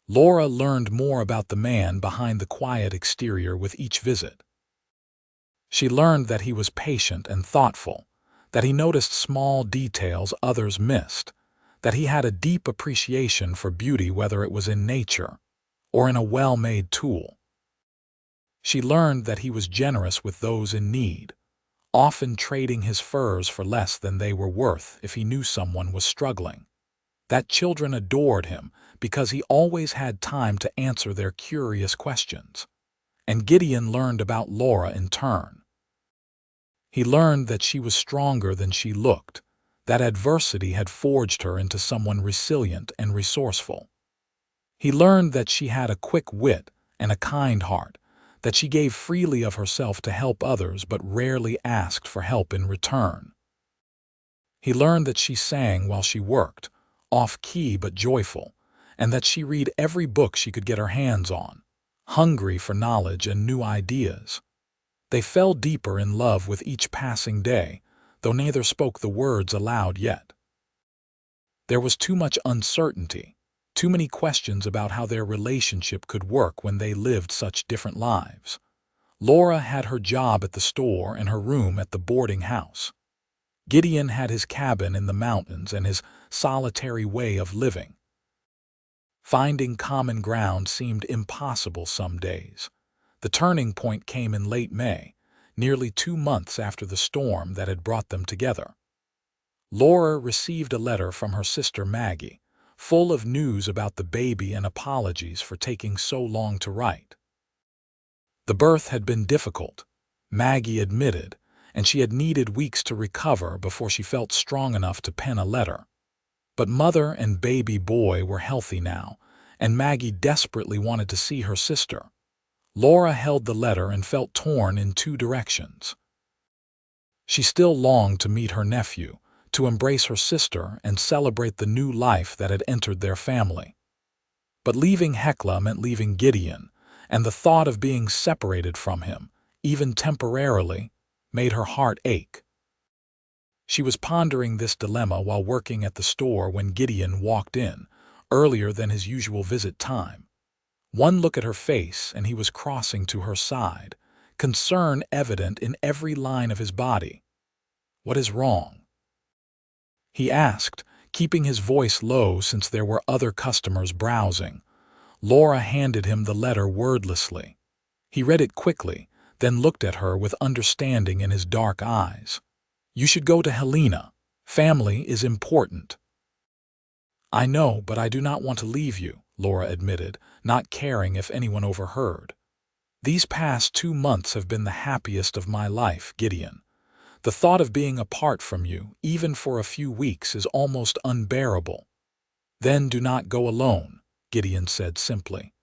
Laura learned more about the man behind the quiet exterior with each visit. She learned that he was patient and thoughtful, that he noticed small details others missed, that he had a deep appreciation for beauty whether it was in nature or in a well-made tool. She learned that he was generous with those in need, often trading his furs for less than they were worth if he knew someone was struggling. That children adored him because he always had time to answer their curious questions. And Gideon learned about Laura in turn. He learned that she was stronger than she looked, that adversity had forged her into someone resilient and resourceful. He learned that she had a quick wit and a kind heart, that she gave freely of herself to help others but rarely asked for help in return. He learned that she sang while she worked, off-key but joyful, and that she read every book she could get her hands on, hungry for knowledge and new ideas. They fell deeper in love with each passing day, though neither spoke the words aloud yet. There was too much uncertainty, too many questions about how their relationship could work when they lived such different lives. Laura had her job at the store and her room at the boarding house. Gideon had his cabin in the mountains and his solitary way of living. Finding common ground seemed impossible some days. The turning point came in late May, nearly 2 months after the storm that had brought them together. Laura received a letter from her sister Maggie, full of news about the baby and apologies for taking so long to write. The birth had been difficult, Maggie admitted, and she had needed weeks to recover before she felt strong enough to pen a letter. But mother and baby boy were healthy now, and Maggie desperately wanted to see her sister. Laura held the letter and felt torn in 2 directions. She still longed to meet her nephew, to embrace her sister and celebrate the new life that had entered their family. But leaving Hecla meant leaving Gideon, and the thought of being separated from him, even temporarily, made her heart ache. She was pondering this dilemma while working at the store when Gideon walked in, earlier than his usual visit time. One look at her face and he was crossing to her side, concern evident in every line of his body. "What is wrong?" he asked, keeping his voice low since there were other customers browsing. Laura handed him the letter wordlessly. He read it quickly, then looked at her with understanding in his dark eyes. "You should go to Helena. Family is important." "I know, but I do not want to leave you," Laura admitted, not caring if anyone overheard. "These past 2 months have been the happiest of my life, Gideon. The thought of being apart from you, even for a few weeks, is almost unbearable." "Then do not go alone," Gideon said simply.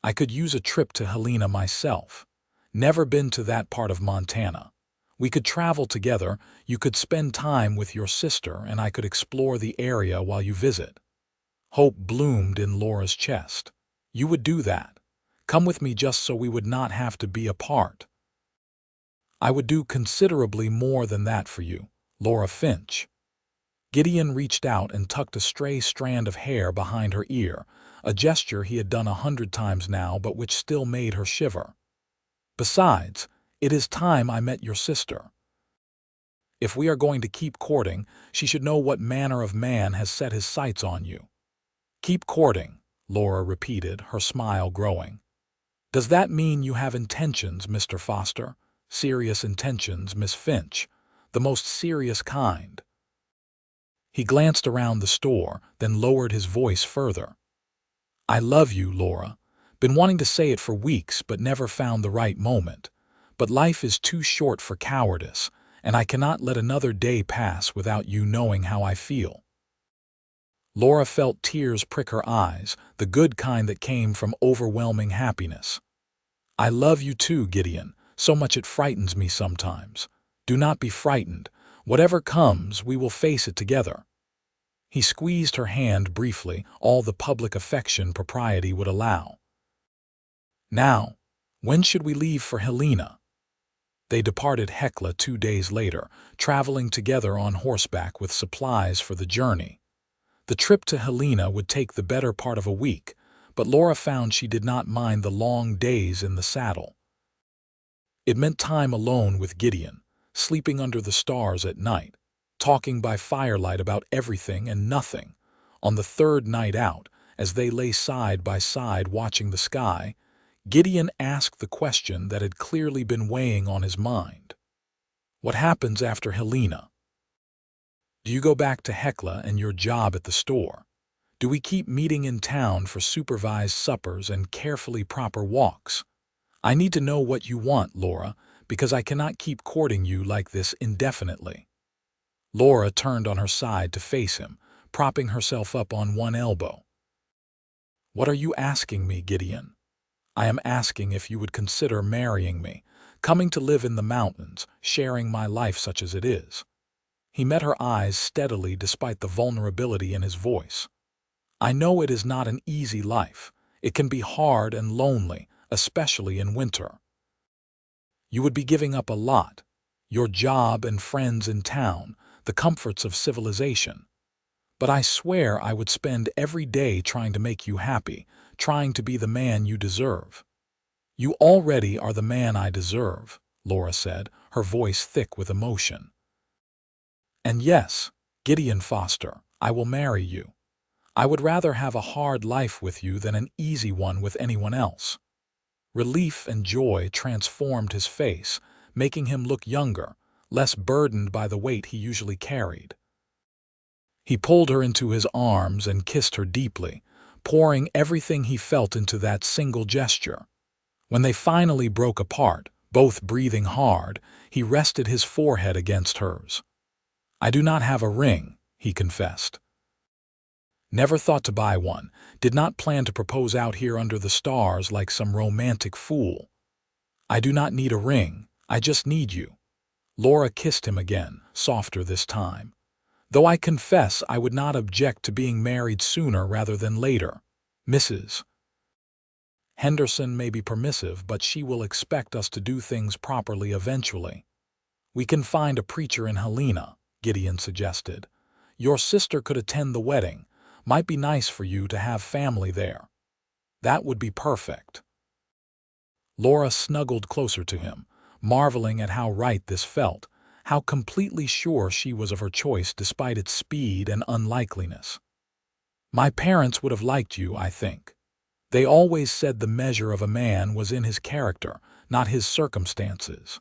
"I could use a trip to Helena myself. Never been to that part of Montana. We could travel together, you could spend time with your sister, and I could explore the area while you visit." Hope bloomed in Laura's chest. "You would do that. Come with me just so we would not have to be apart." "I would do considerably more than that for you, Laura Finch." Gideon reached out and tucked a stray strand of hair behind her ear, a gesture he had done 100 times now but which still made her shiver. "Besides, it is time I met your sister. If we are going to keep courting, she should know what manner of man has set his sights on you." "Keep courting," Laura repeated, her smile growing. "Does that mean you have intentions, Mr. Foster? Serious intentions, Miss Finch, the most serious kind?" He glanced around the store, then lowered his voice further. "I love you, Laura. Been wanting to say it for weeks but never found the right moment. but life is too short for cowardice, and I cannot let another day pass without you knowing how I feel." Laura felt tears prick her eyes, the good kind that came from overwhelming happiness. "I love you too, Gideon, so much it frightens me sometimes. Do not be frightened. Whatever comes, we will face it together." He squeezed her hand briefly, all the public affection propriety would allow. "Now, when should we leave for Helena?" They departed Hecla 2 days later, traveling together on horseback with supplies for the journey. The trip to Helena would take the better part of a week, but Laura found she did not mind the long days in the saddle. It meant time alone with Gideon, sleeping under the stars at night, talking by firelight about everything and nothing. On the third night out, as they lay side by side watching the sky, Gideon asked the question that had clearly been weighing on his mind. "What happens after Helena? Do you go back to Hecla and your job at the store? Do we keep meeting in town for supervised suppers and carefully proper walks? I need to know what you want, Laura, because I cannot keep courting you like this indefinitely." Laura turned on her side to face him, propping herself up on one elbow. "What are you asking me, Gideon? I am asking if you would consider marrying me, coming to live in the mountains, sharing my life such as it is." He met her eyes steadily despite the vulnerability in his voice. "I know it is not an easy life. It can be hard and lonely, especially in winter. You would be giving up a lot, your job and friends in town, the comforts of civilization. But I swear I would spend every day trying to make you happy, trying to be the man you deserve." "You already are the man I deserve," Laura said, her voice thick with emotion. "And yes, Gideon Foster, I will marry you. I would rather have a hard life with you than an easy one with anyone else." Relief and joy transformed his face, making him look younger, less burdened by the weight he usually carried. He pulled her into his arms and kissed her deeply, pouring everything he felt into that single gesture. When they finally broke apart, both breathing hard, he rested his forehead against hers. "I do not have a ring," he confessed. "Never thought to buy one, did not plan to propose out here under the stars like some romantic fool. I do not need a ring, I just need you." Laura kissed him again, softer this time. "Though I confess I would not object to being married sooner rather than later. Mrs. Henderson may be permissive, but she will expect us to do things properly eventually." "We can find a preacher in Helena," Gideon suggested. "Your sister could attend the wedding. Might be nice for you to have family there." "That would be perfect." Laura snuggled closer to him, marveling at how right this felt, how completely sure she was of her choice despite its speed and unlikeliness. "My parents would have liked you, I think. They always said the measure of a man was in his character, not his circumstances.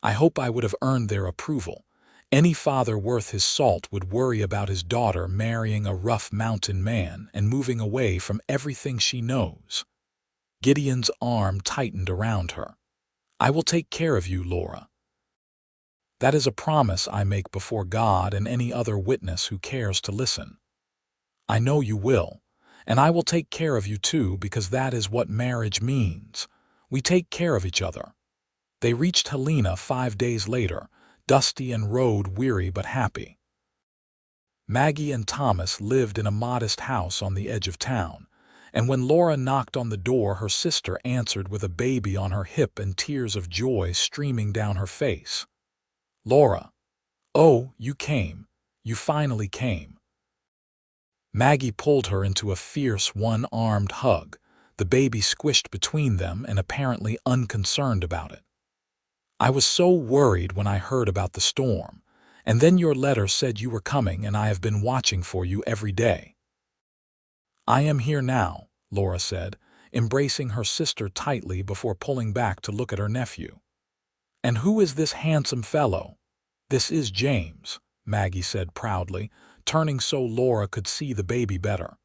I hope I would have earned their approval. Any father worth his salt would worry about his daughter marrying a rough mountain man and moving away from everything she knows." Gideon's arm tightened around her. "I will take care of you, Laura. That is a promise I make before God and any other witness who cares to listen. I know you will, and I will take care of you too, because that is what marriage means. We take care of each other." They reached Helena 5 days later, dusty and road-weary but happy. Maggie and Thomas lived in a modest house on the edge of town, and when Laura knocked on the door, her sister answered with a baby on her hip and tears of joy streaming down her face. "Laura, oh, you came. You finally came." Maggie pulled her into a fierce one-armed hug, the baby squished between them and apparently unconcerned about it. "I was so worried when I heard about the storm, and then your letter said you were coming, and I have been watching for you every day." "I am here now," Laura said, embracing her sister tightly before pulling back to look at her nephew. "And who is this handsome fellow?" "This is James," Maggie said proudly, turning so Laura could see the baby better.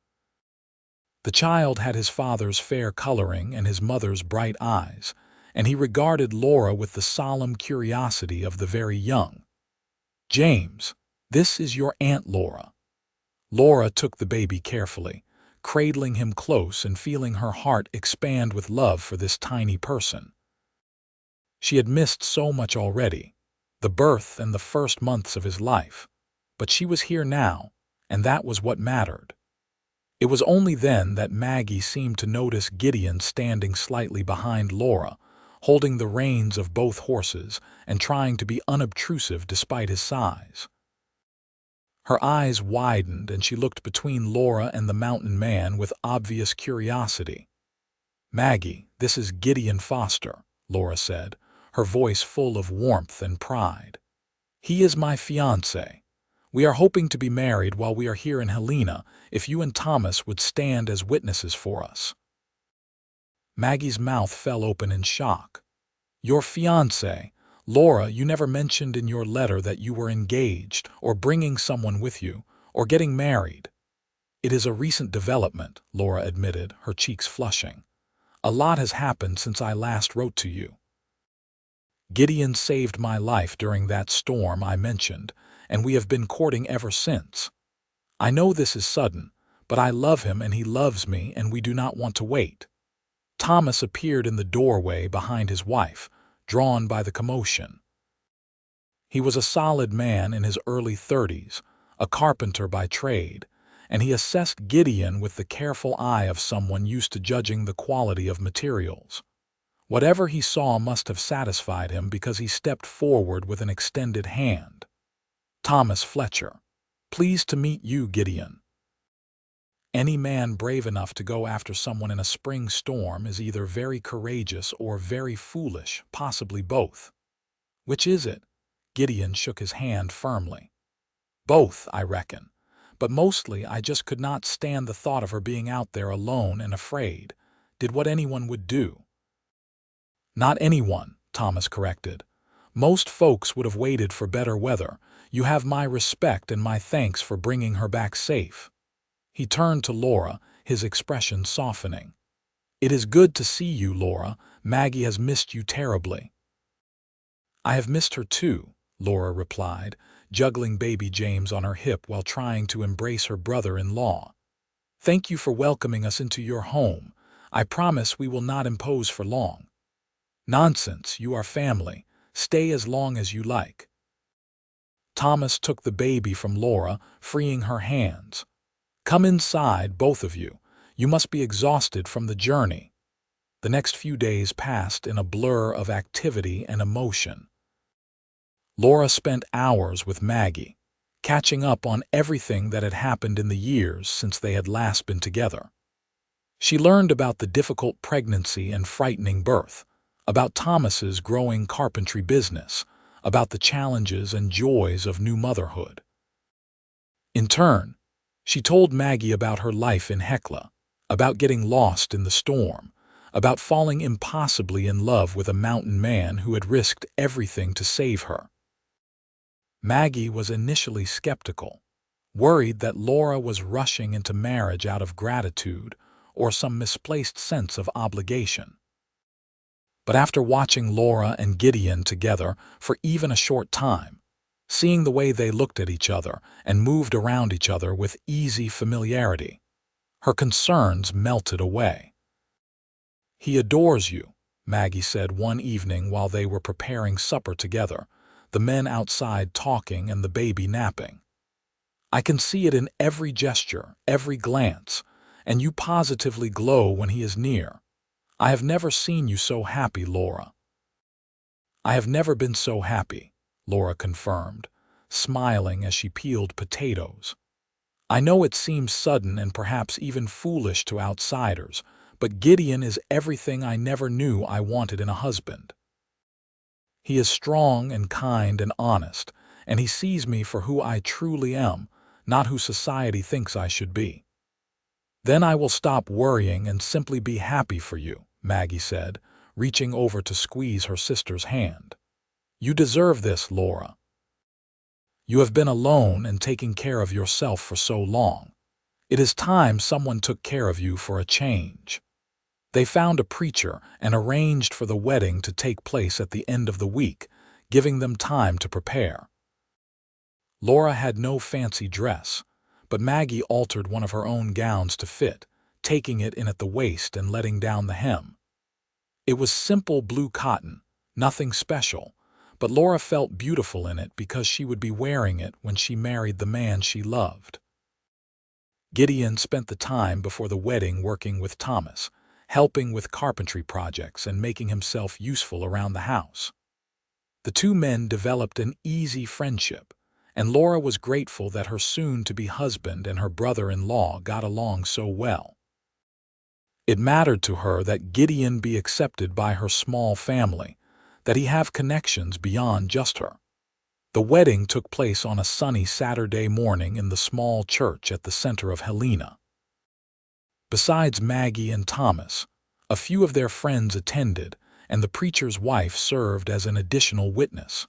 The child had his father's fair coloring and his mother's bright eyes, and he regarded Laura with the solemn curiosity of the very young. "James, this is your Aunt Laura." Laura took the baby carefully, cradling him close and feeling her heart expand with love for this tiny person. She had missed so much already, the birth and the first months of his life, but she was here now, and that was what mattered. It was only then that Maggie seemed to notice Gideon standing slightly behind Laura, holding the reins of both horses and trying to be unobtrusive despite his size. Her eyes widened and she looked between Laura and the mountain man with obvious curiosity. "Maggie, this is Gideon Foster," Laura said, her voice full of warmth and pride. "He is my fiancé. We are hoping to be married while we are here in Helena, if you and Thomas would stand as witnesses for us." Maggie's mouth fell open in shock. "Your fiancé? Laura, you never mentioned in your letter that you were engaged, or bringing someone with you, or getting married." "It is a recent development," Laura admitted, her cheeks flushing. "A lot has happened since I last wrote to you. Gideon saved my life during that storm I mentioned, and we have been courting ever since. I know this is sudden, but I love him and he loves me, and we do not want to wait." Thomas appeared in the doorway behind his wife, drawn by the commotion. He was a solid man in his early 30s, a carpenter by trade, and he assessed Gideon with the careful eye of someone used to judging the quality of materials. Whatever he saw must have satisfied him because he stepped forward with an extended hand. "Thomas Fletcher. Pleased to meet you, Gideon." Any man brave enough to go after someone in a spring storm is either very courageous or very foolish, possibly both. "Which is it?" Gideon shook his hand firmly. "Both, I reckon. But mostly I just could not stand the thought of her being out there alone and afraid. Did what anyone would do." "Not anyone," Thomas corrected. "Most folks would have waited for better weather. You have my respect and my thanks for bringing her back safe." He turned to Laura, his expression softening. "It is good to see you, Laura. Maggie has missed you terribly." "I have missed her too," Laura replied, juggling baby James on her hip while trying to embrace her brother-in-law. "Thank you for welcoming us into your home. I promise we will not impose for long." "Nonsense, you are family. Stay as long as you like." Thomas took the baby from Laura, freeing her hands. "Come inside, both of you. You must be exhausted from the journey." The next few days passed in a blur of activity and emotion. Laura spent hours with Maggie, catching up on everything that had happened in the years since they had last been together. She learned about the difficult pregnancy and frightening birth, about Thomas's growing carpentry business, about the challenges and joys of new motherhood. In turn, she told Maggie about her life in Hecla, about getting lost in the storm, about falling impossibly in love with a mountain man who had risked everything to save her. Maggie was initially skeptical, worried that Laura was rushing into marriage out of gratitude or some misplaced sense of obligation. But after watching Laura and Gideon together for even a short time, seeing the way they looked at each other and moved around each other with easy familiarity, her concerns melted away. "He adores you," Maggie said one evening while they were preparing supper together, the men outside talking and the baby napping. "I can see it in every gesture, every glance, and you positively glow when he is near. I have never seen you so happy, Laura." "I have never been so happy," Laura confirmed, smiling as she peeled potatoes. "I know it seems sudden and perhaps even foolish to outsiders, but Gideon is everything I never knew I wanted in a husband. He is strong and kind and honest, and he sees me for who I truly am, not who society thinks I should be." "Then I will stop worrying and simply be happy for you," Maggie said, reaching over to squeeze her sister's hand. "You deserve this, Laura. You have been alone and taking care of yourself for so long. It is time someone took care of you for a change." They found a preacher and arranged for the wedding to take place at the end of the week, giving them time to prepare. Laura had no fancy dress, but Maggie altered one of her own gowns to fit, taking it in at the waist and letting down the hem. It was simple blue cotton, nothing special, but Laura felt beautiful in it because she would be wearing it when she married the man she loved. Gideon spent the time before the wedding working with Thomas, helping with carpentry projects and making himself useful around the house. The two men developed an easy friendship, and Laura was grateful that her soon-to-be husband and her brother-in-law got along so well. It mattered to her that Gideon be accepted by her small family, that he have connections beyond just her. The wedding took place on a sunny Saturday morning in the small church at the center of Helena. Besides Maggie and Thomas, a few of their friends attended, and the preacher's wife served as an additional witness.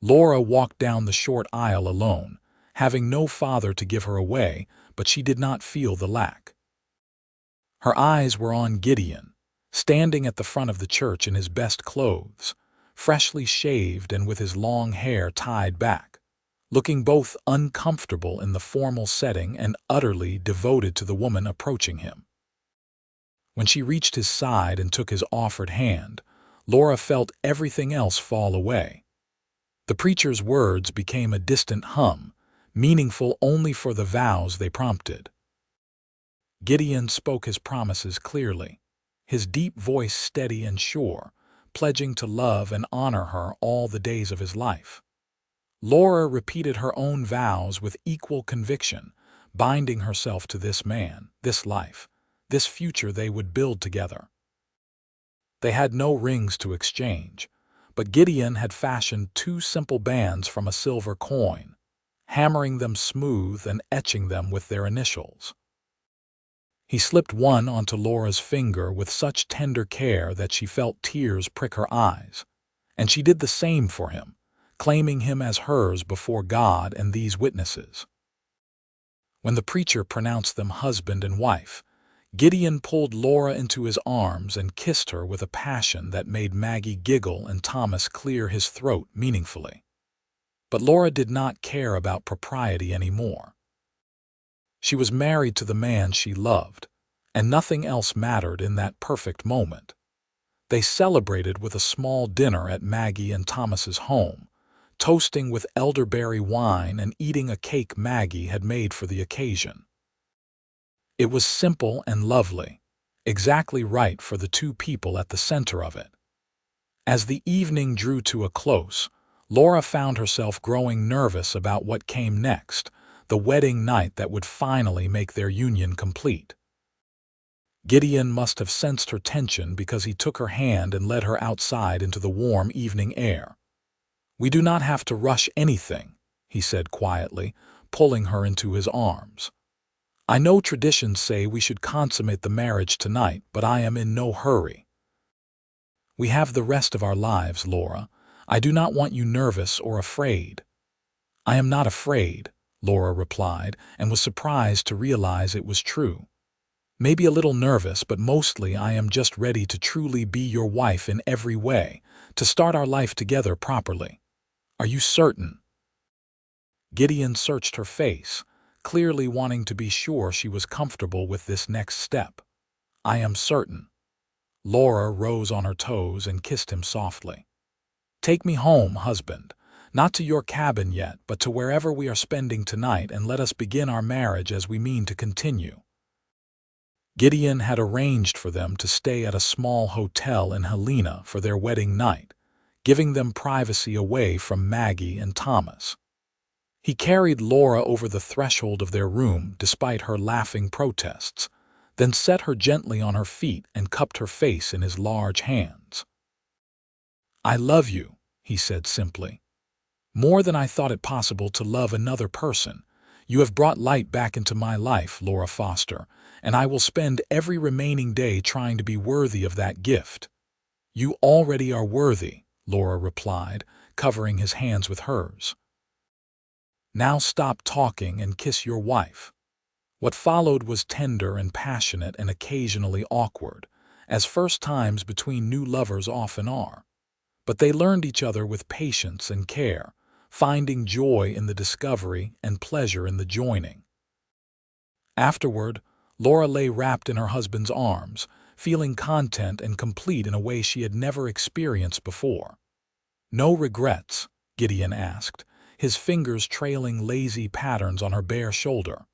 Laura walked down the short aisle alone, having no father to give her away, but she did not feel the lack. Her eyes were on Gideon, standing at the front of the church in his best clothes, freshly shaved and with his long hair tied back, looking both uncomfortable in the formal setting and utterly devoted to the woman approaching him. When she reached his side and took his offered hand, Laura felt everything else fall away. The preacher's words became a distant hum, meaningful only for the vows they prompted. Gideon spoke his promises clearly, his deep voice steady and sure, pledging to love and honor her all the days of his life. Laura repeated her own vows with equal conviction, binding herself to this man, this life, this future they would build together. They had no rings to exchange, but Gideon had fashioned two simple bands from a silver coin, hammering them smooth and etching them with their initials. He slipped one onto Laura's finger with such tender care that she felt tears prick her eyes, and she did the same for him, claiming him as hers before God and these witnesses. When the preacher pronounced them husband and wife, Gideon pulled Laura into his arms and kissed her with a passion that made Maggie giggle and Thomas clear his throat meaningfully. But Laura did not care about propriety anymore. She was married to the man she loved, and nothing else mattered in that perfect moment. They celebrated with a small dinner at Maggie and Thomas's home, toasting with elderberry wine and eating a cake Maggie had made for the occasion. It was simple and lovely, exactly right for the two people at the center of it. As the evening drew to a close, Laura found herself growing nervous about what came next, the wedding night that would finally make their union complete. Gideon must have sensed her tension because he took her hand and led her outside into the warm evening air. "We do not have to rush anything," he said quietly, pulling her into his arms. "I know traditions say we should consummate the marriage tonight, but I am in no hurry. We have the rest of our lives, Laura. I do not want you nervous or afraid." "I am not afraid," Laura replied, and was surprised to realize it was true. "Maybe a little nervous, but mostly I am just ready to truly be your wife in every way, to start our life together properly. Are you certain?" Gideon searched her face, clearly wanting to be sure she was comfortable with this next step. "I am certain." Laura rose on her toes and kissed him softly. "Take me home, husband. Not to your cabin yet, but to wherever we are spending tonight, and let us begin our marriage as we mean to continue." Gideon had arranged for them to stay at a small hotel in Helena for their wedding night, giving them privacy away from Maggie and Thomas. He carried Laura over the threshold of their room despite her laughing protests, then set her gently on her feet and cupped her face in his large hands. "I love you," he said simply. "More than I thought it possible to love another person. You have brought light back into my life, Laura Foster, and I will spend every remaining day trying to be worthy of that gift." "You already are worthy," Laura replied, covering his hands with hers. "Now stop talking and kiss your wife." What followed was tender and passionate and occasionally awkward, as first times between new lovers often are. But they learned each other with patience and care, finding joy in the discovery and pleasure in the joining. Afterward, Laura lay wrapped in her husband's arms, feeling content and complete in a way she had never experienced before. "No regrets?" Gideon asked, his fingers trailing lazy patterns on her bare shoulder.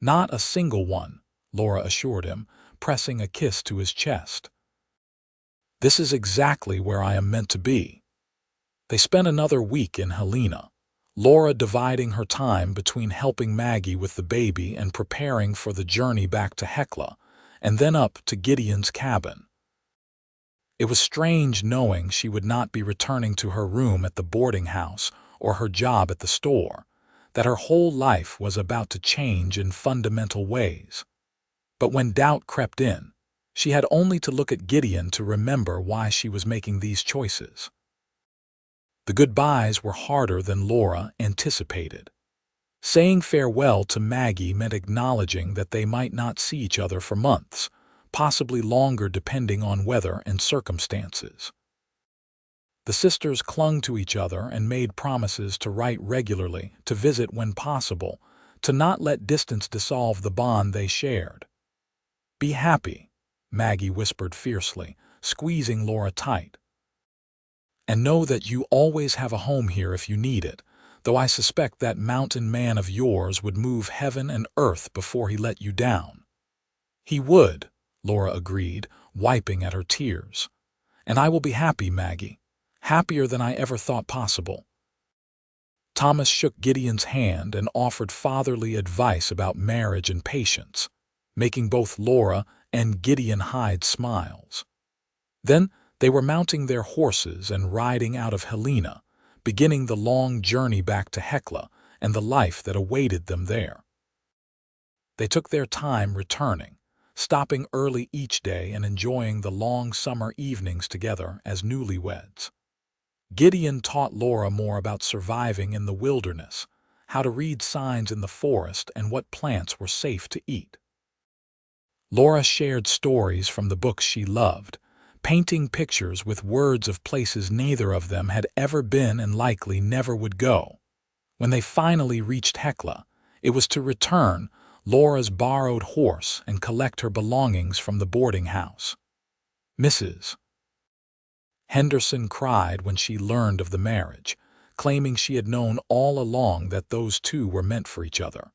"Not a single one," Laura assured him, pressing a kiss to his chest. "This is exactly where I am meant to be." They spent another week in Helena, Laura dividing her time between helping Maggie with the baby and preparing for the journey back to Hecla, and then up to Gideon's cabin. It was strange knowing she would not be returning to her room at the boarding house or her job at the store, that her whole life was about to change in fundamental ways. But when doubt crept in, she had only to look at Gideon to remember why she was making these choices. The goodbyes were harder than Laura anticipated. Saying farewell to Maggie meant acknowledging that they might not see each other for months, possibly longer depending on weather and circumstances. The sisters clung to each other and made promises to write regularly, to visit when possible, to not let distance dissolve the bond they shared. "Be happy," Maggie whispered fiercely, squeezing Laura tight. "And know that you always have a home here if you need it, though I suspect that mountain man of yours would move heaven and earth before he let you down." "He would," Laura agreed, wiping at her tears. "And I will be happy, Maggie, happier than I ever thought possible." Thomas shook Gideon's hand and offered fatherly advice about marriage and patience, making both Laura and Gideon hide smiles. Then they were mounting their horses and riding out of Helena, beginning the long journey back to Hecla and the life that awaited them there. They took their time returning, stopping early each day and enjoying the long summer evenings together as newlyweds. Gideon taught Laura more about surviving in the wilderness, how to read signs in the forest, and what plants were safe to eat. Laura shared stories from the books she loved, painting pictures with words of places neither of them had ever been and likely never would go. When they finally reached Hecla, it was to return Laura's borrowed horse and collect her belongings from the boarding house. Mrs. Henderson cried when she learned of the marriage, claiming she had known all along that those two were meant for each other.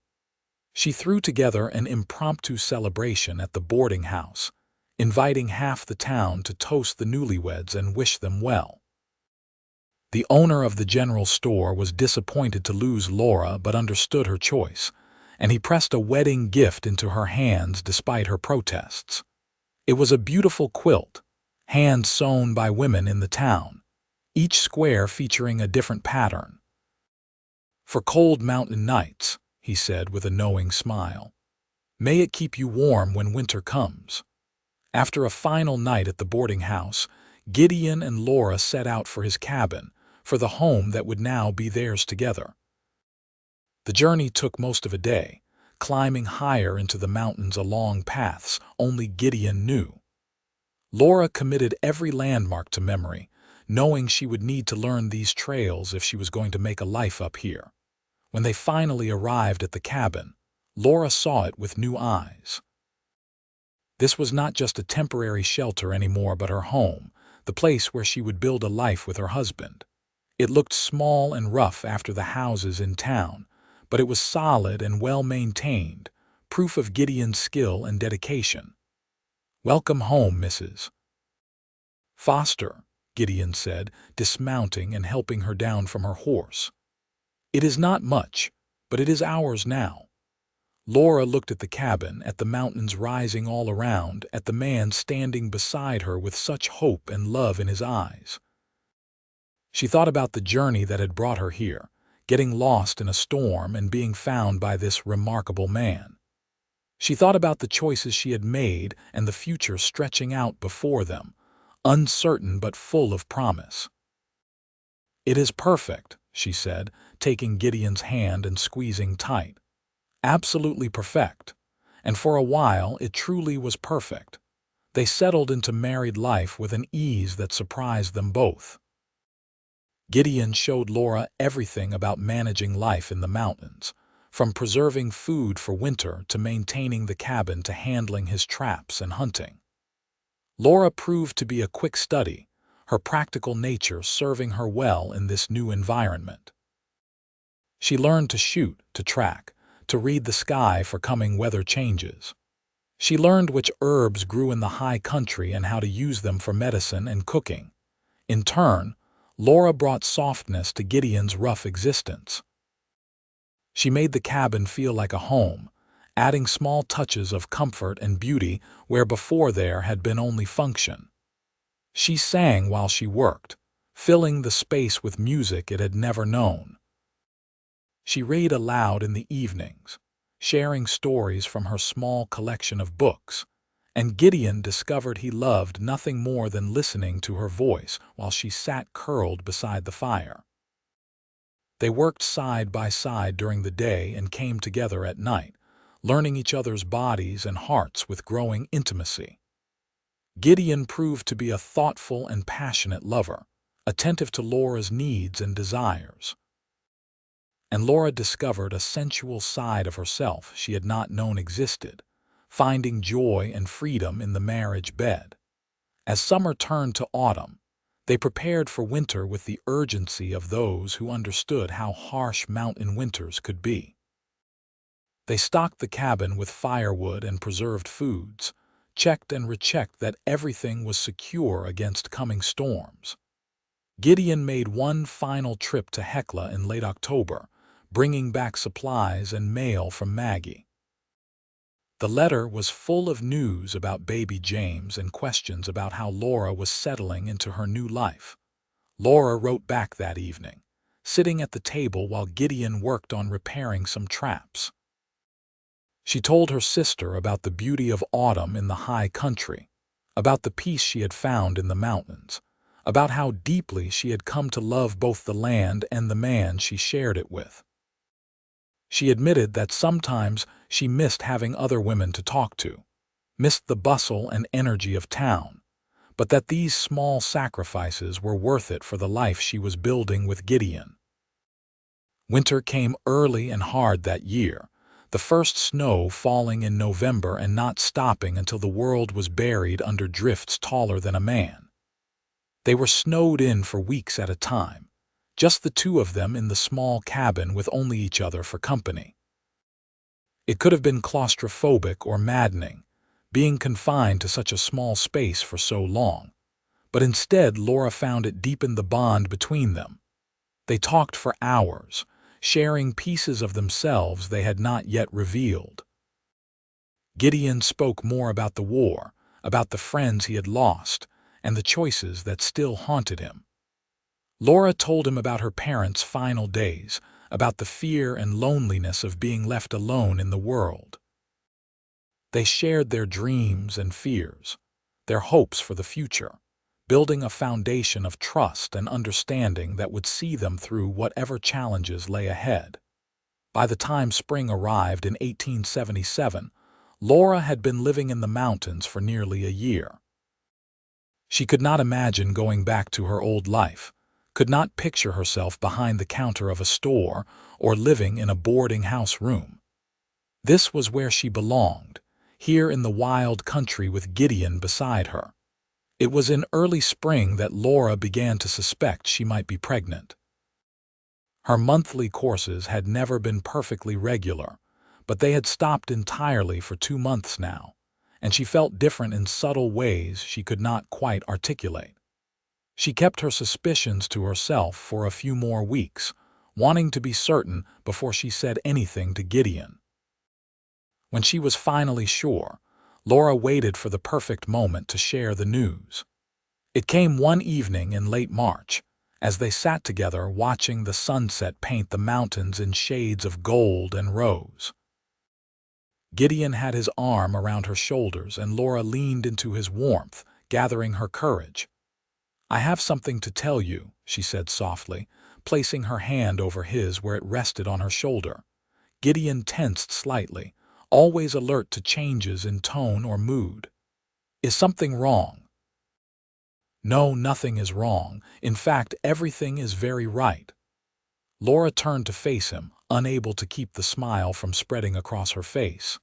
She threw together an impromptu celebration at the boarding house, inviting half the town to toast the newlyweds and wish them well. The owner of the general store was disappointed to lose Laura but understood her choice, and he pressed a wedding gift into her hands despite her protests. It was a beautiful quilt, hand-sewn by women in the town, each square featuring a different pattern. "For cold mountain nights," he said with a knowing smile. "May it keep you warm when winter comes." After a final night at the boarding house, Gideon and Laura set out for his cabin, for the home that would now be theirs together. The journey took most of a day, climbing higher into the mountains along paths only Gideon knew. Laura committed every landmark to memory, knowing she would need to learn these trails if she was going to make a life up here. When they finally arrived at the cabin, Laura saw it with new eyes. This was not just a temporary shelter anymore but her home, the place where she would build a life with her husband. It looked small and rough after the houses in town, but it was solid and well-maintained, proof of Gideon's skill and dedication. "Welcome home, Mrs. Foster," Gideon said, dismounting and helping her down from her horse. "It is not much, but it is ours now." Laura looked at the cabin, at the mountains rising all around, at the man standing beside her with such hope and love in his eyes. She thought about the journey that had brought her here, getting lost in a storm and being found by this remarkable man. She thought about the choices she had made and the future stretching out before them, uncertain but full of promise. "It is perfect," she said, taking Gideon's hand and squeezing tight. "Absolutely perfect. And for a while it truly was perfect. They settled into married life with an ease that surprised them both. Gideon showed Laura everything about managing life in the mountains, from preserving food for winter to maintaining the cabin to handling his traps and hunting. Laura proved to be a quick study, her practical nature serving her well in this new environment. She learned to shoot, to track, to read the sky for coming weather changes. She learned which herbs grew in the high country and how to use them for medicine and cooking. In turn, Laura brought softness to Gideon's rough existence. She made the cabin feel like a home, adding small touches of comfort and beauty where before there had been only function. She sang while she worked, filling the space with music it had never known. She read aloud in the evenings, sharing stories from her small collection of books, and Gideon discovered he loved nothing more than listening to her voice while she sat curled beside the fire. They worked side by side during the day and came together at night, learning each other's bodies and hearts with growing intimacy. Gideon proved to be a thoughtful and passionate lover, attentive to Laura's needs and desires. And Laura discovered a sensual side of herself she had not known existed, finding joy and freedom in the marriage bed. As summer turned to autumn, they prepared for winter with the urgency of those who understood how harsh mountain winters could be. They stocked the cabin with firewood and preserved foods, checked and rechecked that everything was secure against coming storms. Gideon made one final trip to Hecla in late October, bringing back supplies and mail from Maggie. The letter was full of news about baby James and questions about how Laura was settling into her new life. Laura wrote back that evening, sitting at the table while Gideon worked on repairing some traps. She told her sister about the beauty of autumn in the high country, about the peace she had found in the mountains, about how deeply she had come to love both the land and the man she shared it with. She admitted that sometimes she missed having other women to talk to, missed the bustle and energy of town, but that these small sacrifices were worth it for the life she was building with Gideon. Winter came early and hard that year, the first snow falling in November and not stopping until the world was buried under drifts taller than a man. They were snowed in for weeks at a time, just the two of them in the small cabin with only each other for company. It could have been claustrophobic or maddening, being confined to such a small space for so long, but instead Laura found it deepened the bond between them. They talked for hours, sharing pieces of themselves they had not yet revealed. Gideon spoke more about the war, about the friends he had lost, and the choices that still haunted him. Laura told him about her parents' final days, about the fear and loneliness of being left alone in the world. They shared their dreams and fears, their hopes for the future, building a foundation of trust and understanding that would see them through whatever challenges lay ahead. By the time spring arrived in 1877, Laura had been living in the mountains for nearly a year. She could not imagine going back to her old life, could not picture herself behind the counter of a store or living in a boarding house room. This was where she belonged, here in the wild country with Gideon beside her. It was in early spring that Laura began to suspect she might be pregnant. Her monthly courses had never been perfectly regular, but they had stopped entirely for 2 months now, and she felt different in subtle ways she could not quite articulate. She kept her suspicions to herself for a few more weeks, wanting to be certain before she said anything to Gideon. When she was finally sure, Laura waited for the perfect moment to share the news. It came one evening in late March, as they sat together watching the sunset paint the mountains in shades of gold and rose. Gideon had his arm around her shoulders and Laura leaned into his warmth, gathering her courage. "I have something to tell you," she said softly, placing her hand over his where it rested on her shoulder. Gideon tensed slightly, always alert to changes in tone or mood. Is something wrong? No, nothing is wrong. In fact, everything is very right. Laura turned to face him, unable to keep the smile from spreading across her face.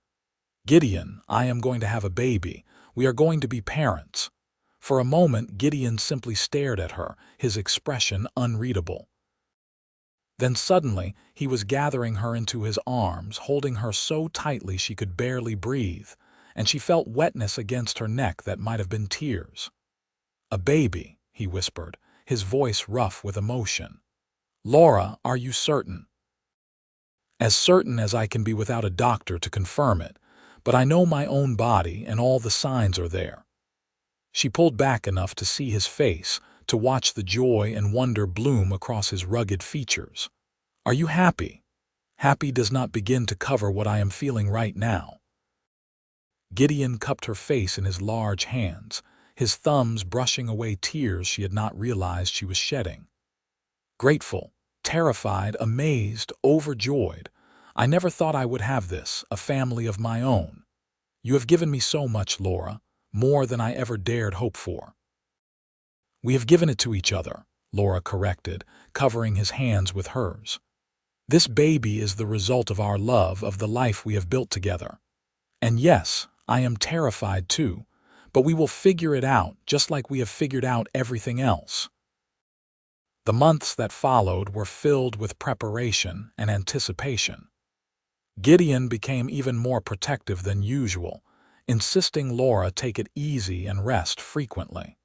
Gideon, I am going to have a baby. We are going to be parents. For a moment, Gideon simply stared at her, his expression unreadable. Then suddenly, he was gathering her into his arms, holding her so tightly she could barely breathe, and she felt wetness against her neck that might have been tears. A baby, he whispered, his voice rough with emotion. Laura, are you certain? As certain as I can be without a doctor to confirm it, but I know my own body and all the signs are there. She pulled back enough to see his face, to watch the joy and wonder bloom across his rugged features. Are you happy? Happy does not begin to cover what I am feeling right now. Gideon cupped her face in his large hands, his thumbs brushing away tears she had not realized she was shedding. Grateful, terrified, amazed, overjoyed. I never thought I would have this, a family of my own. You have given me so much, Laura, more than I ever dared hope for. We have given it to each other, Laura corrected, covering his hands with hers. This baby is the result of our love, of the life we have built together. And yes, I am terrified too, but we will figure it out just like we have figured out everything else. The months that followed were filled with preparation and anticipation. Gideon became even more protective than usual, insisting Laura take it easy and rest frequently.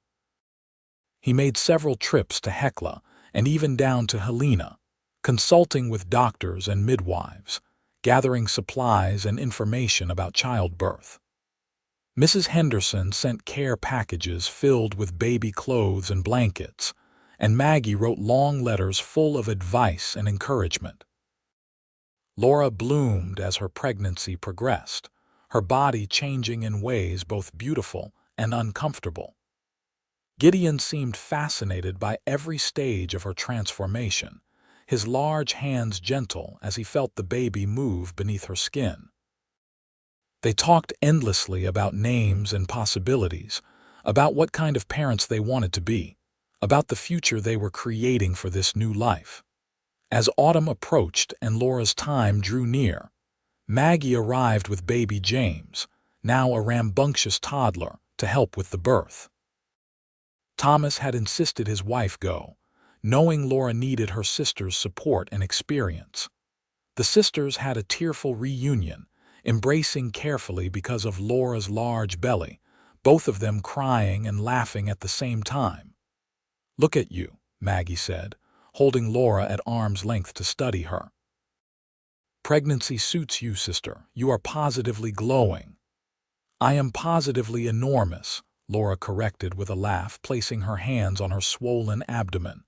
He made several trips to Hecla and even down to Helena, consulting with doctors and midwives, gathering supplies and information about childbirth. Mrs. Henderson sent care packages filled with baby clothes and blankets, and Maggie wrote long letters full of advice and encouragement. Laura bloomed as her pregnancy progressed, her body changing in ways both beautiful and uncomfortable. Gideon seemed fascinated by every stage of her transformation, his large hands gentle as he felt the baby move beneath her skin. They talked endlessly about names and possibilities, about what kind of parents they wanted to be, about the future they were creating for this new life. As autumn approached and Laura's time drew near, Maggie arrived with baby James, now a rambunctious toddler, to help with the birth. Thomas had insisted his wife go, knowing Laura needed her sister's support and experience. The sisters had a tearful reunion, embracing carefully because of Laura's large belly, both of them crying and laughing at the same time. Look at you, Maggie said, holding Laura at arm's length to study her. Pregnancy suits you, sister. You are positively glowing. I am positively enormous, Laura corrected with a laugh, placing her hands on her swollen abdomen.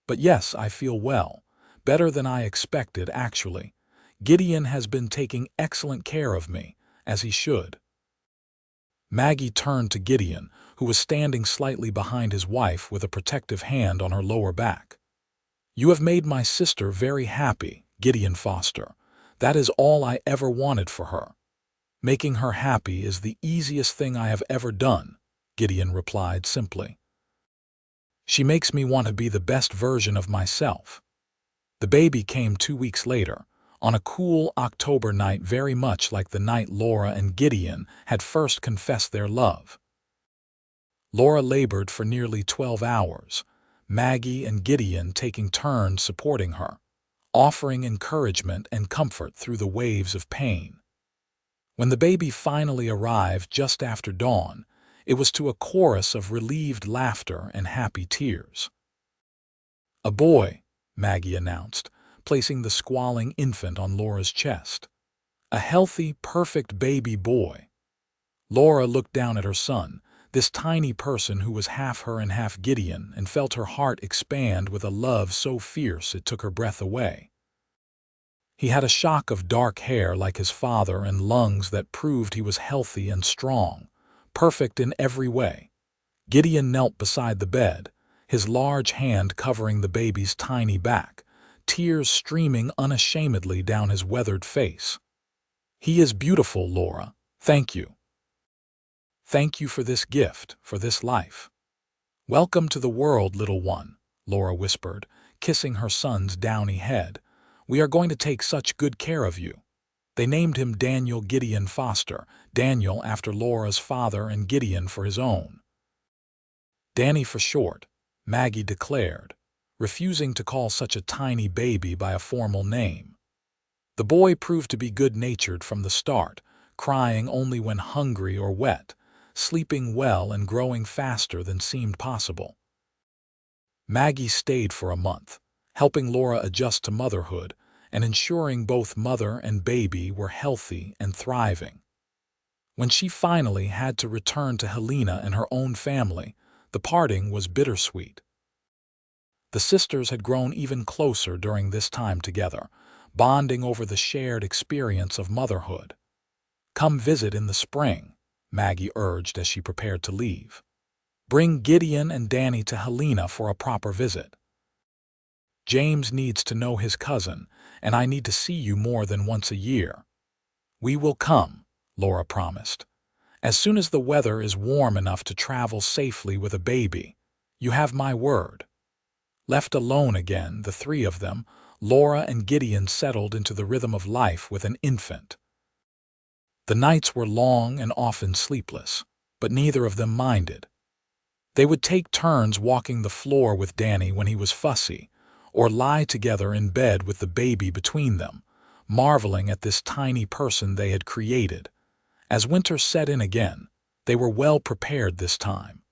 But yes, I feel well. Better than I expected, actually. Gideon has been taking excellent care of me, as he should. Maggie turned to Gideon, who was standing slightly behind his wife with a protective hand on her lower back. You have made my sister very happy, Gideon Foster. That is all I ever wanted for her. Making her happy is the easiest thing I have ever done, Gideon replied simply. She makes me want to be the best version of myself. The baby came 2 weeks later, on a cool October night, very much like the night Laura and Gideon had first confessed their love. Laura labored for nearly 12 hours, Maggie and Gideon taking turns supporting her, offering encouragement and comfort through the waves of pain. When the baby finally arrived just after dawn, it was to a chorus of relieved laughter and happy tears. A boy, Maggie announced, placing the squalling infant on Laura's chest. A healthy, perfect baby boy. Laura looked down at her son, this tiny person who was half her and half Gideon, and felt her heart expand with a love so fierce it took her breath away. He had a shock of dark hair like his father and lungs that proved he was healthy and strong, perfect in every way. Gideon knelt beside the bed, his large hand covering the baby's tiny back, tears streaming unashamedly down his weathered face. He is beautiful, Laura. Thank you. Thank you for this gift, for this life. Welcome to the world, little one, Laura whispered, kissing her son's downy head. We are going to take such good care of you. They named him Daniel Gideon Foster, Daniel after Laura's father and Gideon for his own. Danny for short, Maggie declared, refusing to call such a tiny baby by a formal name. The boy proved to be good-natured from the start, crying only when hungry or wet, sleeping well and growing faster than seemed possible. Maggie stayed for a month, helping Laura adjust to motherhood and ensuring both mother and baby were healthy and thriving. When she finally had to return to Helena and her own family, the parting was bittersweet. The sisters had grown even closer during this time together, bonding over the shared experience of motherhood. Come visit in the spring, Maggie urged as she prepared to leave. Bring Gideon and Danny to Helena for a proper visit. James needs to know his cousin, and I need to see you more than once a year. We will come, Laura promised. As soon as the weather is warm enough to travel safely with a baby. You have my word. Left alone again, the three of them, Laura and Gideon settled into the rhythm of life with an infant. The nights were long and often sleepless, but neither of them minded. They would take turns walking the floor with Danny when he was fussy, or lie together in bed with the baby between them, marveling at this tiny person they had created. As winter set in again, they were well prepared this time.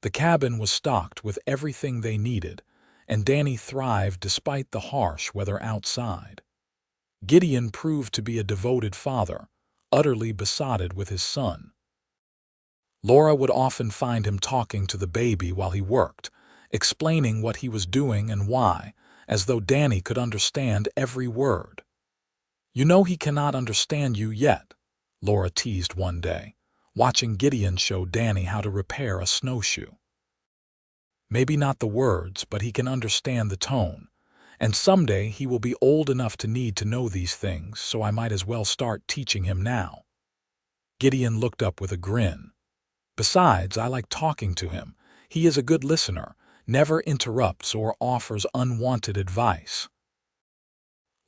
The cabin was stocked with everything they needed, and Danny thrived despite the harsh weather outside. Gideon proved to be a devoted father, utterly besotted with his son. Laura would often find him talking to the baby while he worked, explaining what he was doing and why, as though Danny could understand every word. You know he cannot understand you yet, Laura teased one day, watching Gideon show Danny how to repair a snowshoe. Maybe not the words, but he can understand the tone, and someday he will be old enough to need to know these things, so I might as well start teaching him now. Gideon looked up with a grin. Besides, I like talking to him. He is a good listener, never interrupts or offers unwanted advice.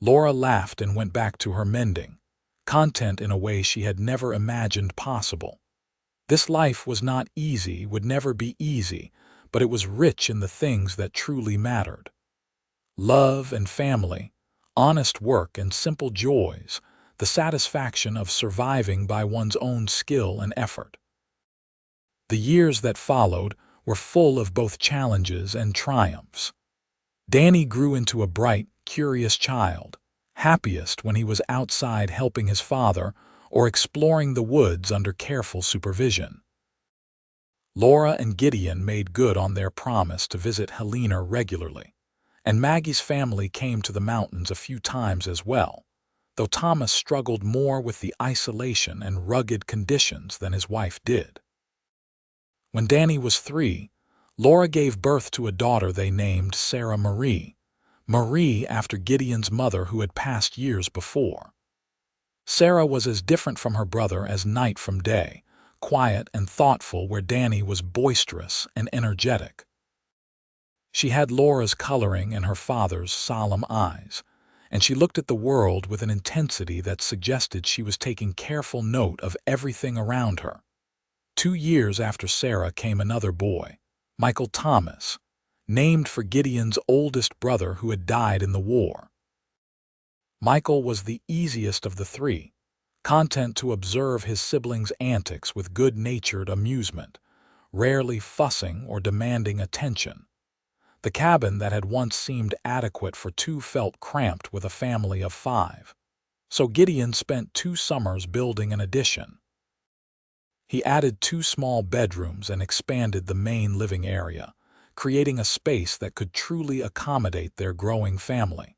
Laura laughed and went back to her mending, content in a way she had never imagined possible. This life was not easy, would never be easy, but it was rich in the things that truly mattered. Love and family, honest work and simple joys, the satisfaction of surviving by one's own skill and effort. The years that followed were full of both challenges and triumphs. Danny grew into a bright, curious child, happiest when he was outside helping his father or exploring the woods under careful supervision. Laura and Gideon made good on their promise to visit Helena regularly, and Maggie's family came to the mountains a few times as well, though Thomas struggled more with the isolation and rugged conditions than his wife did. When Danny was 3, Laura gave birth to a daughter they named Sarah Marie, Marie after Gideon's mother who had passed years before. Sarah was as different from her brother as night from day, quiet and thoughtful where Danny was boisterous and energetic. She had Laura's coloring and her father's solemn eyes, and she looked at the world with an intensity that suggested she was taking careful note of everything around her. 2 years after Sarah came another boy, Michael Thomas, named for Gideon's oldest brother who had died in the war. Michael was the easiest of the 3, content to observe his siblings' antics with good-natured amusement, rarely fussing or demanding attention. The cabin that had once seemed adequate for 2 felt cramped with a family of 5, so Gideon spent 2 summers building an addition. He added 2 small bedrooms and expanded the main living area, creating a space that could truly accommodate their growing family.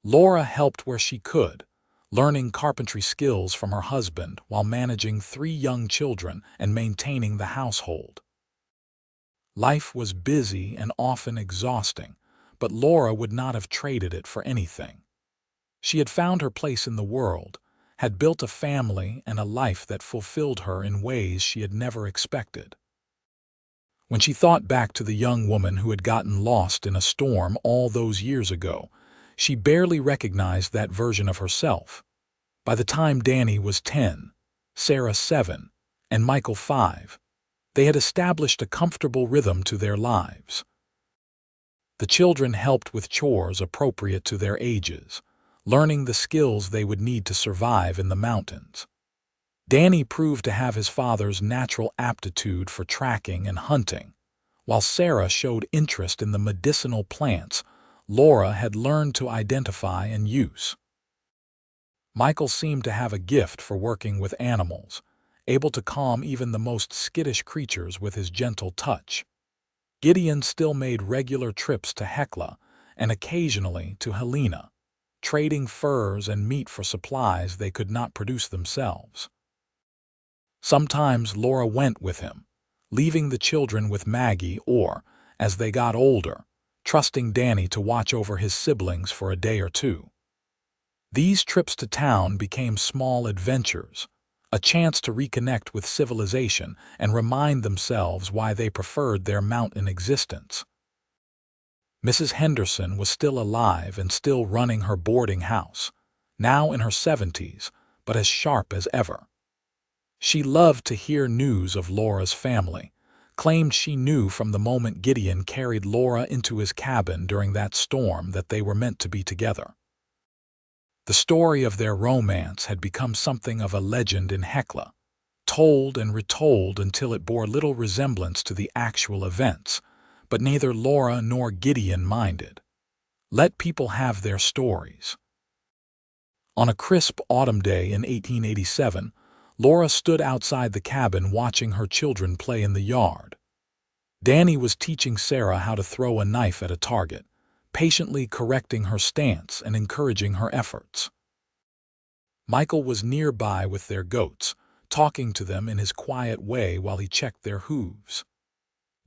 Laura helped where she could, learning carpentry skills from her husband while managing 3 young children and maintaining the household. Life was busy and often exhausting, but Laura would not have traded it for anything. She had found her place in the world, had built a family and a life that fulfilled her in ways she had never expected. When she thought back to the young woman who had gotten lost in a storm all those years ago, she barely recognized that version of herself. By the time Danny was 10, Sarah 7, and Michael 5, they had established a comfortable rhythm to their lives. The children helped with chores appropriate to their ages, learning the skills they would need to survive in the mountains. Danny proved to have his father's natural aptitude for tracking and hunting, while Sarah showed interest in the medicinal plants Laura had learned to identify and use. Michael seemed to have a gift for working with animals, able to calm even the most skittish creatures with his gentle touch. Gideon still made regular trips to Hecla and occasionally to Helena, trading furs and meat for supplies they could not produce themselves. Sometimes Laura went with him, leaving the children with Maggie or, as they got older, trusting Danny to watch over his siblings for a day or two. These trips to town became small adventures, a chance to reconnect with civilization and remind themselves why they preferred their mountain existence. Mrs. Henderson was still alive and still running her boarding house, now in her 70s, but as sharp as ever. She loved to hear news of Laura's family, claimed she knew from the moment Gideon carried Laura into his cabin during that storm that they were meant to be together. The story of their romance had become something of a legend in Hecla, told and retold until it bore little resemblance to the actual events, but neither Laura nor Gideon minded. Let people have their stories. On a crisp autumn day in 1887, Laura stood outside the cabin watching her children play in the yard. Danny was teaching Sarah how to throw a knife at a target, patiently correcting her stance and encouraging her efforts. Michael was nearby with their goats, talking to them in his quiet way while he checked their hooves.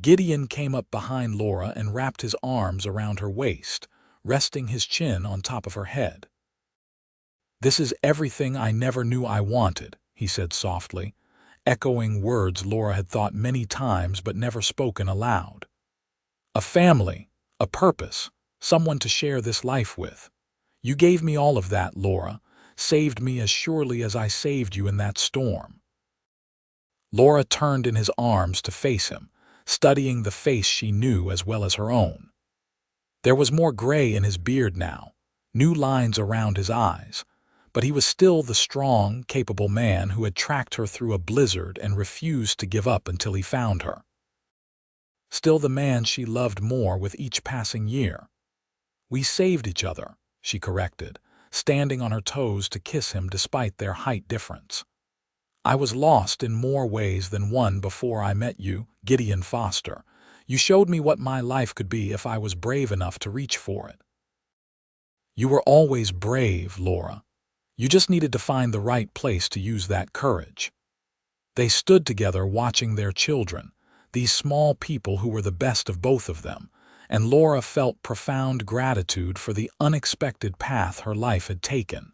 Gideon came up behind Laura and wrapped his arms around her waist, resting his chin on top of her head. "This is everything I never knew I wanted," he said softly, echoing words Laura had thought many times but never spoken aloud. "A family, a purpose, someone to share this life with. You gave me all of that, Laura, saved me as surely as I saved you in that storm." Laura turned in his arms to face him, studying the face she knew as well as her own. There was more gray in his beard now, new lines around his eyes, but he was still the strong, capable man who had tracked her through a blizzard and refused to give up until he found her. Still the man she loved more with each passing year. "We saved each other," she corrected, standing on her toes to kiss him despite their height difference. "I was lost in more ways than one before I met you, Gideon Foster. You showed me what my life could be if I was brave enough to reach for it." "You were always brave, Laura. You just needed to find the right place to use that courage." They stood together watching their children, these small people who were the best of both of them, and Laura felt profound gratitude for the unexpected path her life had taken.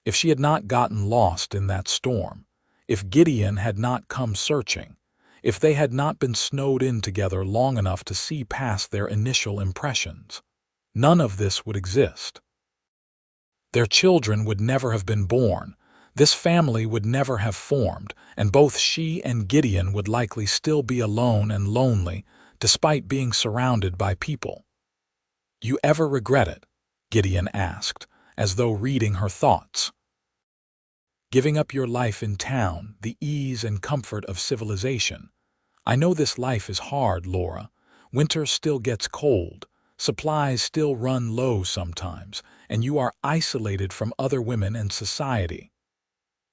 If she had not gotten lost in that storm, if Gideon had not come searching, if they had not been snowed in together long enough to see past their initial impressions, none of this would exist. Their children would never have been born, this family would never have formed, and both she and Gideon would likely still be alone and lonely, despite being surrounded by people. "You ever regret it?" Gideon asked, as though reading her thoughts. "Giving up your life in town, the ease and comfort of civilization. I know this life is hard, Laura. Winter still gets cold, supplies still run low sometimes, and you are isolated from other women and society."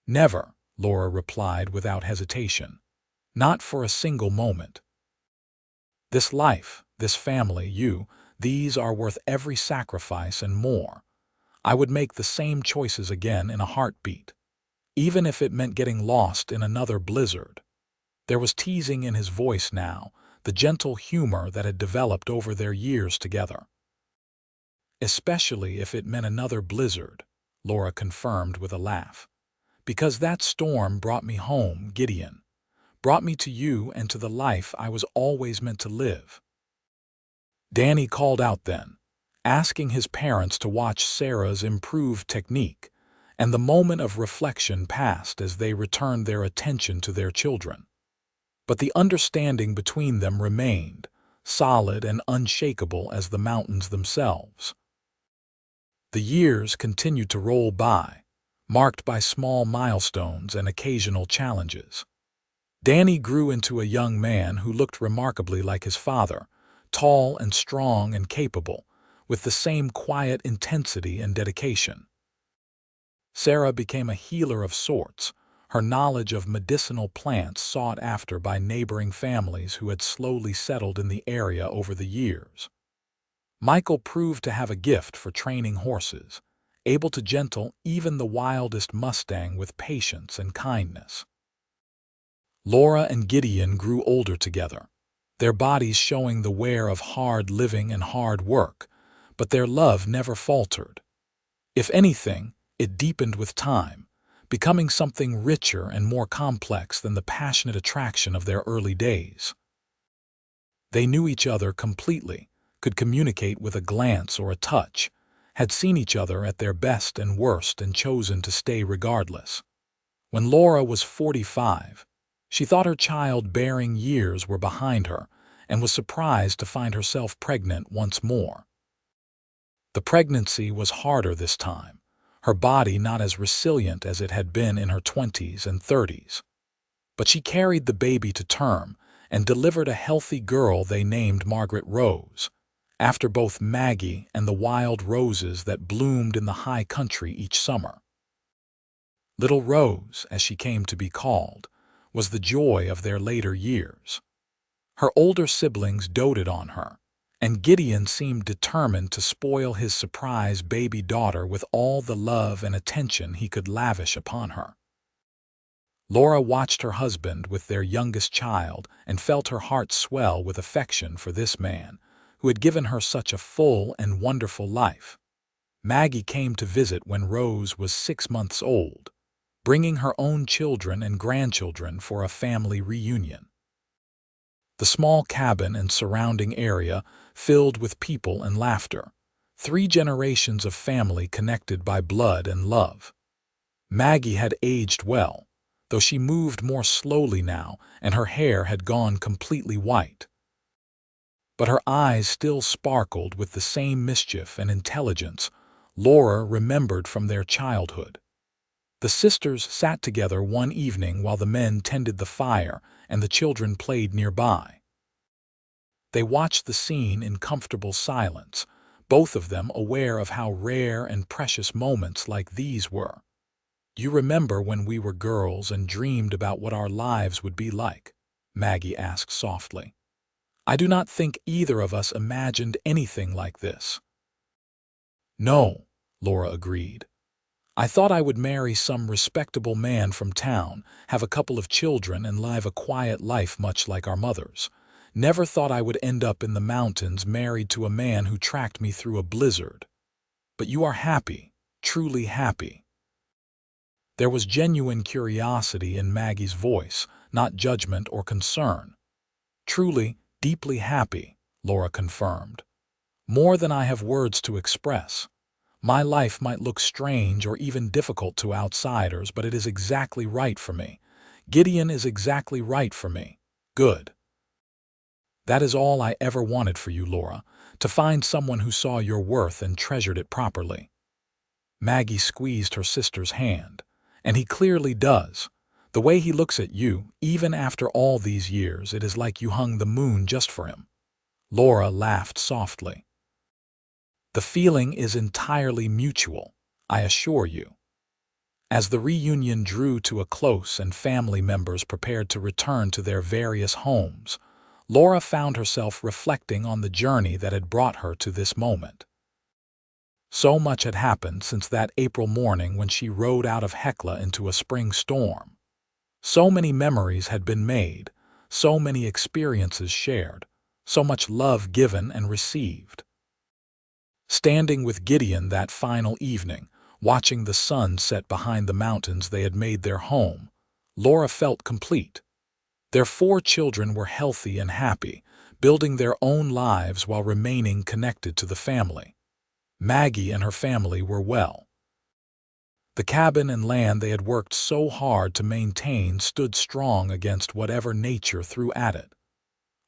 "Never," Laura replied without hesitation. "Not for a single moment. This life, this family, these are worth every sacrifice and more. I would make the same choices again in a heartbeat, even if it meant getting lost in another blizzard." There was teasing in his voice now, the gentle humor that had developed over their years together. "Especially if it meant another blizzard," Laura confirmed with a laugh. "Because that storm brought me home, Gideon. Brought me to you and to the life I was always meant to live." Danny called out then, asking his parents to watch Sarah's improved technique, and the moment of reflection passed as they returned their attention to their children. But the understanding between them remained, solid and unshakable as the mountains themselves. The years continued to roll by, marked by small milestones and occasional challenges. Danny grew into a young man who looked remarkably like his father, tall and strong and capable, with the same quiet intensity and dedication. Sarah became a healer of sorts, her knowledge of medicinal plants sought after by neighboring families who had slowly settled in the area over the years. Michael proved to have a gift for training horses, able to gentle even the wildest Mustang with patience and kindness. Laura and Gideon grew older together, their bodies showing the wear of hard living and hard work, but their love never faltered. If anything, it deepened with time, becoming something richer and more complex than the passionate attraction of their early days. They knew each other completely, could communicate with a glance or a touch, had seen each other at their best and worst and chosen to stay regardless. When Laura was 45, she thought her child-bearing years were behind her and was surprised to find herself pregnant once more. The pregnancy was harder this time, her body not as resilient as it had been in her 20s and 30s. But she carried the baby to term and delivered a healthy girl they named Margaret Rose, after both Maggie and the wild roses that bloomed in the high country each summer. Little Rose, as she came to be called, was the joy of their later years. Her older siblings doted on her, and Gideon seemed determined to spoil his surprise baby daughter with all the love and attention he could lavish upon her. Laura watched her husband with their youngest child and felt her heart swell with affection for this man, who had given her such a full and wonderful life. Maggie came to visit when Rose was 6 months old, bringing her own children and grandchildren for a family reunion. The small cabin and surrounding area filled with people and laughter, 3 generations of family connected by blood and love. Maggie had aged well, though she moved more slowly now and her hair had gone completely white. But her eyes still sparkled with the same mischief and intelligence Laura remembered from their childhood. The sisters sat together one evening while the men tended the fire and the children played nearby. They watched the scene in comfortable silence, both of them aware of how rare and precious moments like these were. "You remember when we were girls and dreamed about what our lives would be like?" Maggie asked softly. "I do not think either of us imagined anything like this." "No," Laura agreed. "I thought I would marry some respectable man from town, have a couple of children, and live a quiet life much like our mothers. Never thought I would end up in the mountains married to a man who tracked me through a blizzard. But you are happy, truly happy." There was genuine curiosity in Maggie's voice, not judgment or concern. "Truly, deeply happy," Laura confirmed. "More than I have words to express. My life might look strange or even difficult to outsiders, but it is exactly right for me. Gideon is exactly right for me. Good. That is all I ever wanted for you, Laura, to find someone who saw your worth and treasured it properly." Maggie squeezed her sister's hand. "And he clearly does. The way he looks at you, even after all these years, it is like you hung the moon just for him." Laura laughed softly. "The feeling is entirely mutual, I assure you." As the reunion drew to a close and family members prepared to return to their various homes, Laura found herself reflecting on the journey that had brought her to this moment. So much had happened since that April morning when she rode out of Hecla into a spring storm. So many memories had been made, so many experiences shared, so much love given and received. Standing with Gideon that final evening, Watching the sun set behind the mountains they had made their home, Laura felt complete. Their 4 children were healthy and happy, building their own lives while remaining connected to the family. Maggie and her family were well. The cabin and land they had worked so hard to maintain stood strong against whatever nature threw at it.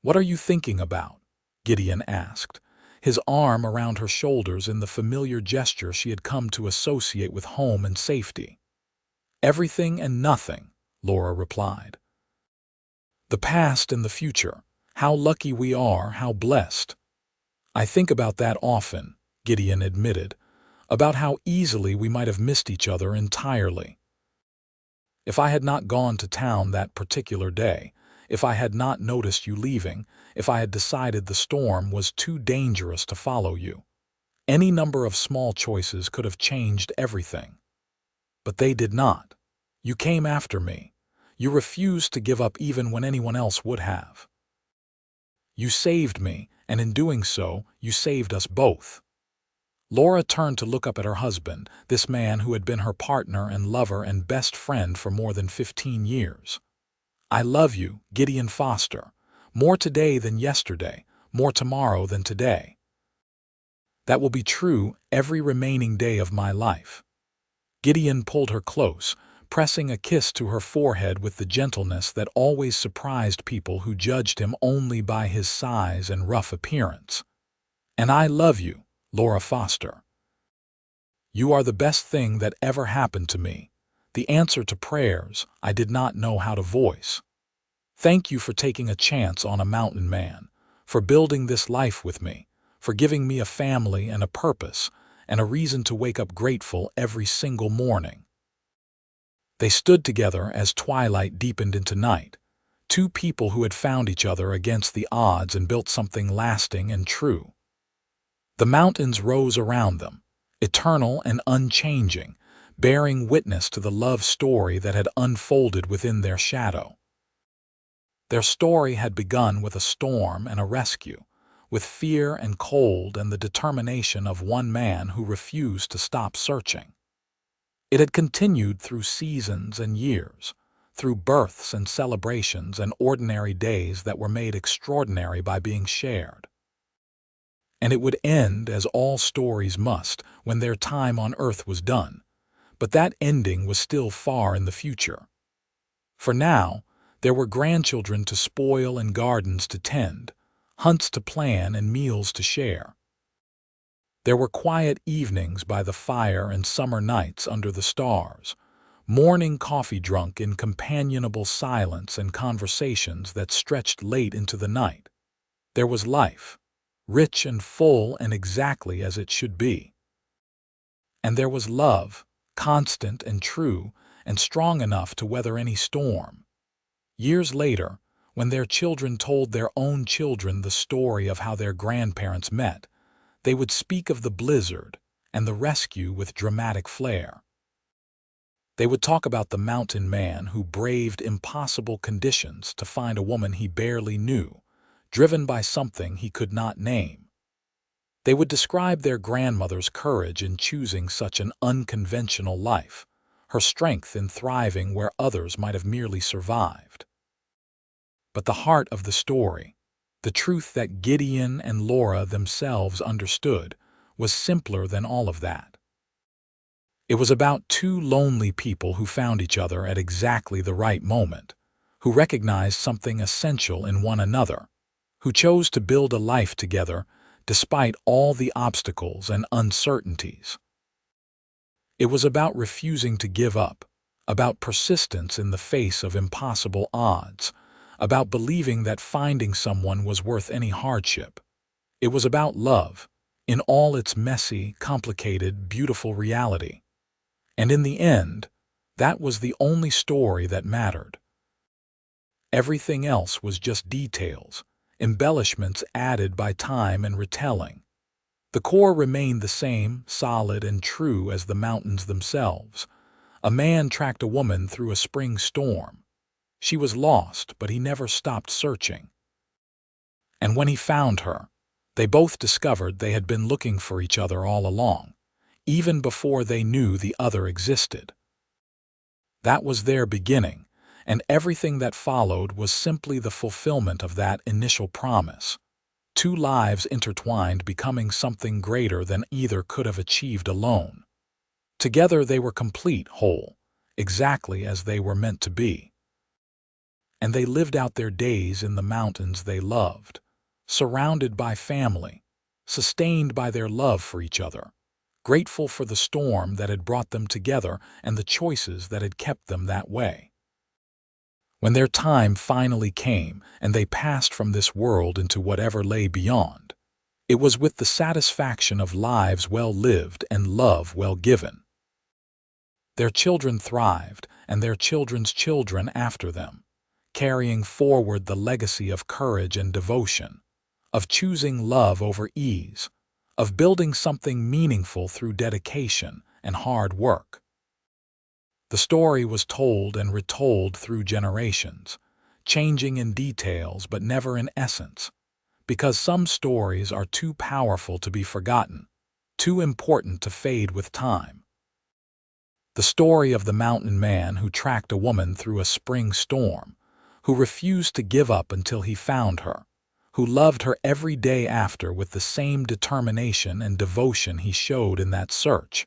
"What are you thinking about?" Gideon asked, his arm around her shoulders in the familiar gesture she had come to associate with home and safety. "Everything and nothing," Laura replied. "The past and the future. How lucky we are, how blessed." "I think about that often," Gideon admitted, "about how easily we might have missed each other entirely. If I had not gone to town that particular day, if I had not noticed you leaving, if I had decided the storm was too dangerous to follow you, any number of small choices could have changed everything. But they did not. You came after me. You refused to give up even when anyone else would have. You saved me, and in doing so, you saved us both." Laura turned to look up at her husband, this man who had been her partner and lover and best friend for more than 15 years. "I love you, Gideon Foster, more today than yesterday, more tomorrow than today. That will be true every remaining day of my life." Gideon pulled her close, pressing a kiss to her forehead with the gentleness that always surprised people who judged him only by his size and rough appearance. "And I love you, Laura Foster. You are the best thing that ever happened to me, the answer to prayers I did not know how to voice. Thank you for taking a chance on a mountain man, for building this life with me, for giving me a family and a purpose, and a reason to wake up grateful every single morning." They stood together as twilight deepened into night, 2 people who had found each other against the odds and built something lasting and true. The mountains rose around them, eternal and unchanging, bearing witness to the love story that had unfolded within their shadow. Their story had begun with a storm and a rescue, with fear and cold and the determination of one man who refused to stop searching. It had continued through seasons and years, through births and celebrations and ordinary days that were made extraordinary by being shared. And it would end, as all stories must, when their time on earth was done, but that ending was still far in the future. For now, there were grandchildren to spoil and gardens to tend, hunts to plan and meals to share. There were quiet evenings by the fire and summer nights under the stars, morning coffee drunk in companionable silence and conversations that stretched late into the night. There was life, rich and full and exactly as it should be. And there was love, constant and true, and strong enough to weather any storm. Years later, when their children told their own children the story of how their grandparents met, they would speak of the blizzard and the rescue with dramatic flair. They would talk about the mountain man who braved impossible conditions to find a woman he barely knew, driven by something he could not name. They would describe their grandmother's courage in choosing such an unconventional life, her strength in thriving where others might have merely survived. But the heart of the story, the truth that Gideon and Laura themselves understood, was simpler than all of that. It was about 2 lonely people who found each other at exactly the right moment, who recognized something essential in one another, who chose to build a life together despite all the obstacles and uncertainties. It was about refusing to give up, about persistence in the face of impossible odds, about believing that finding someone was worth any hardship. It was about love, in all its messy, complicated, beautiful reality. And in the end, that was the only story that mattered. Everything else was just details, embellishments added by time and retelling. The core remained the same, solid and true as the mountains themselves. A man tracked a woman through a spring storm. She was lost, but he never stopped searching. And when he found her, they both discovered they had been looking for each other all along, even before they knew the other existed. That was their beginning, and everything that followed was simply the fulfillment of that initial promise. Two lives intertwined, becoming something greater than either could have achieved alone. Together they were complete, whole, exactly as they were meant to be. And they lived out their days in the mountains they loved, surrounded by family, sustained by their love for each other, grateful for the storm that had brought them together and the choices that had kept them that way. When their time finally came and they passed from this world into whatever lay beyond, it was with the satisfaction of lives well lived and love well given. Their children thrived, and their children's children after them, carrying forward the legacy of courage and devotion, of choosing love over ease, of building something meaningful through dedication and hard work. The story was told and retold through generations, changing in details but never in essence, because some stories are too powerful to be forgotten, too important to fade with time. The story of the mountain man who tracked a woman through a spring storm, who refused to give up until he found her, who loved her every day after with the same determination and devotion he showed in that search,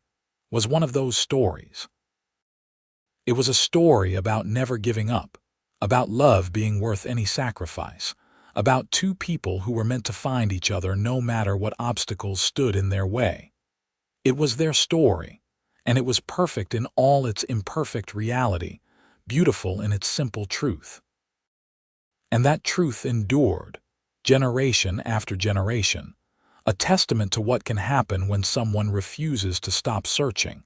was one of those stories. It was a story about never giving up, about love being worth any sacrifice, about two people who were meant to find each other no matter what obstacles stood in their way. It was their story, and it was perfect in all its imperfect reality, beautiful in its simple truth. And that truth endured, generation after generation, a testament to what can happen when someone refuses to stop searching,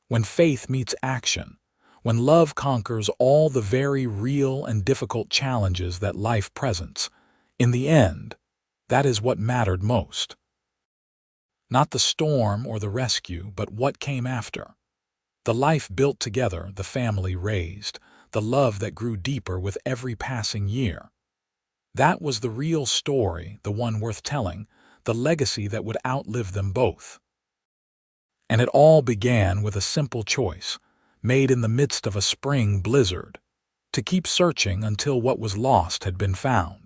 when faith meets action, when love conquers all the very real and difficult challenges that life presents. In the end, that is what mattered most. Not the storm or the rescue, but what came after. The life built together, the family raised, the love that grew deeper with every passing year. That was the real story, the one worth telling, the legacy that would outlive them both. And it all began with a simple choice, made in the midst of a spring blizzard, to keep searching until what was lost had been found.